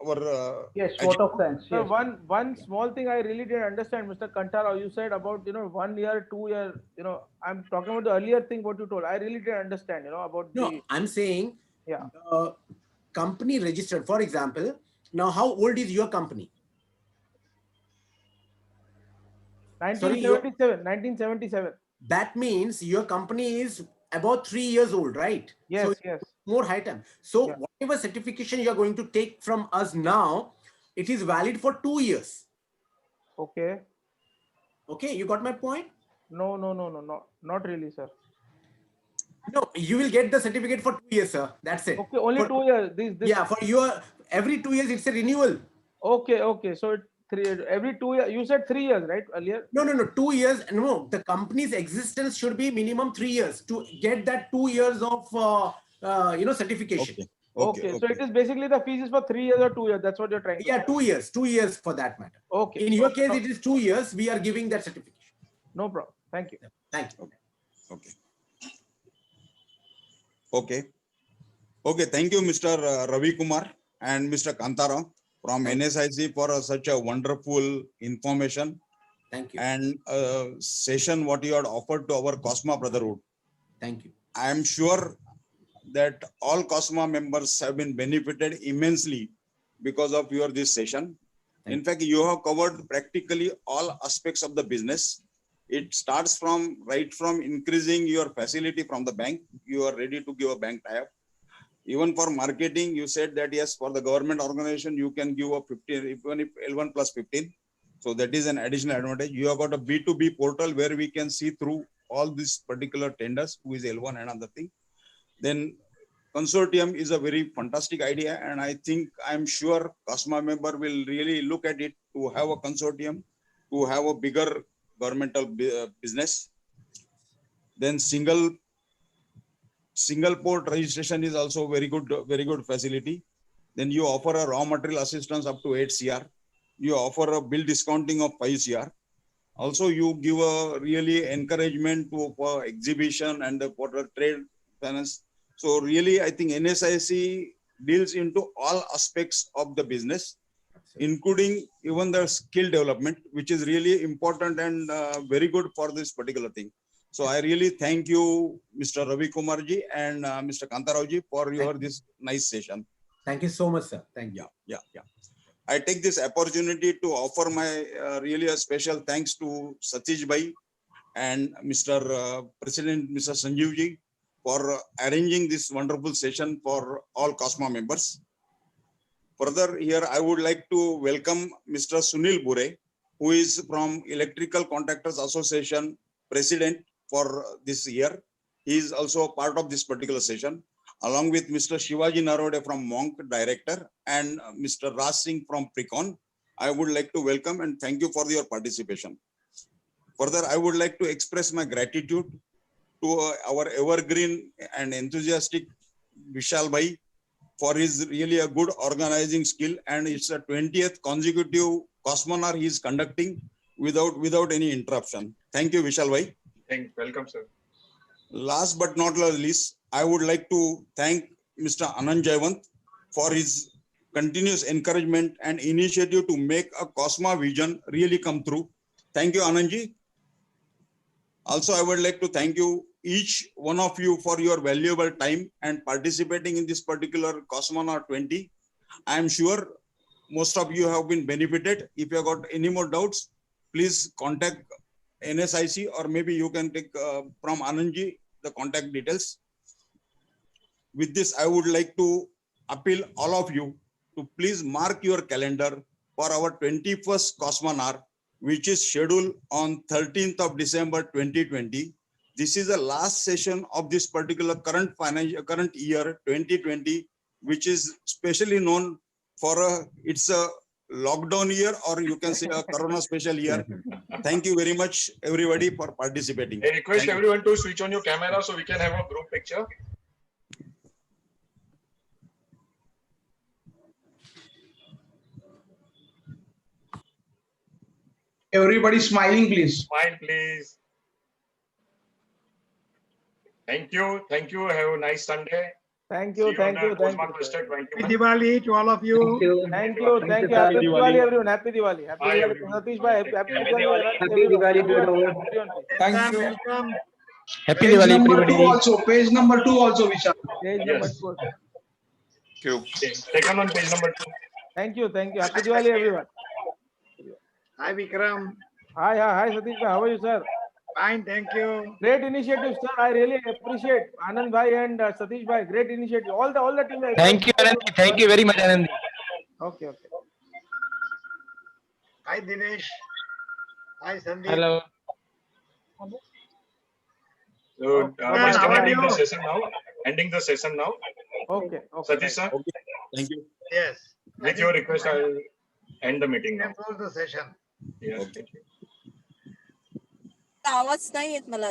Speaker 18: our
Speaker 7: yes, vote of thanks.
Speaker 8: So one small thing I really didn't understand, Mr. Kantara, you said about 1 year, 2 year. I'm talking about the earlier thing what you told. I really didn't understand. About
Speaker 6: I'm saying company registered. For example, now how old is your company?
Speaker 8: 1977.
Speaker 6: That means your company is about 3 years old, right?
Speaker 8: Yes,
Speaker 6: so
Speaker 8: yes.
Speaker 6: More high time. So whatever certification you are going to take from us now, it is valid for 2 years.
Speaker 8: Okay.
Speaker 6: Okay, you got my point?
Speaker 8: No, not really, sir.
Speaker 6: No, you will get the certificate for 2 years, sir. That's it.
Speaker 8: Okay, only 2 years.
Speaker 6: Yeah, for your every 2 years it's a renewal.
Speaker 8: Okay. So every 2 years. You said 3 years, right? Earlier.
Speaker 6: No. 2 years. No, the company's existence should be minimum 3 years to get that 2 years of certification.
Speaker 8: Okay. So it is basically the fees is for 3 years or 2 years. That's what you're trying to say.
Speaker 6: 2 years. 2 years for that matter.
Speaker 8: Okay.
Speaker 6: In your case, it is 2 years. We are giving that certification.
Speaker 8: No problem. Thank you.
Speaker 6: Thank you.
Speaker 18: Okay. Thank you, Mr. Ravi Kumar and Mr. Kantara from NSIC for such a wonderful information.
Speaker 6: Thank you.
Speaker 18: And session what you had offered to our COSMA Brotherhood.
Speaker 6: Thank you.
Speaker 18: I am sure that all COSMA members have been benefited immensely because of this session. In fact, you have covered practically all aspects of the business. It starts right from increasing your facility from the bank. You are ready to give a bank tie-up. Even for marketing, you said that yes, for the government organization, you can give a 15, even if L1 plus 15. So that is an additional advantage. You have got a B2B portal where we can see through all these particular tenders, who is L1 and other thing. Then consortium is a very fantastic idea. And I'm sure COSMA member will really look at it to have a consortium, to have a bigger governmental business. Then single port registration is also very good facility. Then you offer a raw material assistance up to 8 CR. You offer a bill discounting of 5 CR. Also, you give a really encouragement for exhibition and for the trade finance. So really, I think NSIC deals into all aspects of the business, including even the skill development, which is really important and very good for this particular thing. So I really thank you, Mr. Ravi Kumarji and Mr. Kantarao for this nice session.
Speaker 6: Thank you so much, sir. Thank you.
Speaker 18: Yeah. I take this opportunity to offer my really a special thanks to Satish Bhai and Mr. President, Mr. Sanjeev ji, for arranging this wonderful session for all COSMA members. Further, here I would like to welcome Mr. Sunil Bure, who is from Electrical Contractors Association President for this year. He is also a part of this particular session, along with Mr. Shivaji Narode from Monk Director and Mr. Raj Singh from Precon. I would like to welcome and thank you for your participation. Further, I would like to express my gratitude to our evergreen and enthusiastic Vishal Bhai for his really a good organizing skill, and it's a 20th consecutive Cosmonar he is conducting without any interruption. Thank you, Vishal Bhai.
Speaker 2: Welcome, sir.
Speaker 18: Last but not least, I would like to thank Mr. Anand Jayawant for his continuous encouragement and initiative to make a Cosma vision really come true. Thank you, Anandji. Also, I would like to thank you, each one of you, for your valuable time and participating in this particular Cosmonaut 20. I am sure most of you have been benefited. If you have got any more doubts, please contact NSIC, or maybe you can take from Anandji the contact details. With this, I would like to appeal all of you to please mark your calendar for our 21st Cosmonar, which is scheduled on 13th of December 2020. This is the last session of this particular current year 2020, which is specially known for it's a lockdown year, or you can say a Corona special year. Thank you very much, everybody, for participating.
Speaker 2: I request everyone to switch on your camera so we can have a group picture.
Speaker 19: Everybody smiling, please.
Speaker 2: Smile, please. Thank you. Thank you. Have a nice Sunday.
Speaker 8: Thank you. Thank you. Thank you.
Speaker 1: Happy Diwali to all of you.
Speaker 8: Thank you. Thank you. Happy Diwali, everyone. Happy Diwali. Happy Diwali. Satish bhai, happy Diwali.
Speaker 13: Happy Diwali to everyone.
Speaker 19: Thank you.
Speaker 1: Welcome.
Speaker 19: Happy Diwali, everybody. Also, page number 2 also, Vishal.
Speaker 8: Page number 2.
Speaker 2: Okay. Second on page number 2.
Speaker 8: Thank you. Thank you. Happy Diwali, everyone.
Speaker 1: Hi, Vikram.
Speaker 8: Hi, Satish bhai. How are you, sir?
Speaker 1: Fine, thank you.
Speaker 8: Great initiative, sir. I really appreciate Anand bhai and Satish bhai. Great initiative. All the team.
Speaker 19: Thank you, Anand. Thank you very much, Anand.
Speaker 8: Okay.
Speaker 1: Hi, Dinesh. Hi, Sandeep.
Speaker 19: Hello.
Speaker 2: So,
Speaker 8: Bye-bye. How are
Speaker 2: ending the
Speaker 8: you?
Speaker 2: session now. Ending the session now.
Speaker 8: Okay.
Speaker 2: Satish sir,
Speaker 18: Thank you.
Speaker 1: Yes.
Speaker 2: with your request, I will end the meeting now.
Speaker 1: Close the session.
Speaker 2: Yes. Thank you.
Speaker 20: आवाज नाही येत मला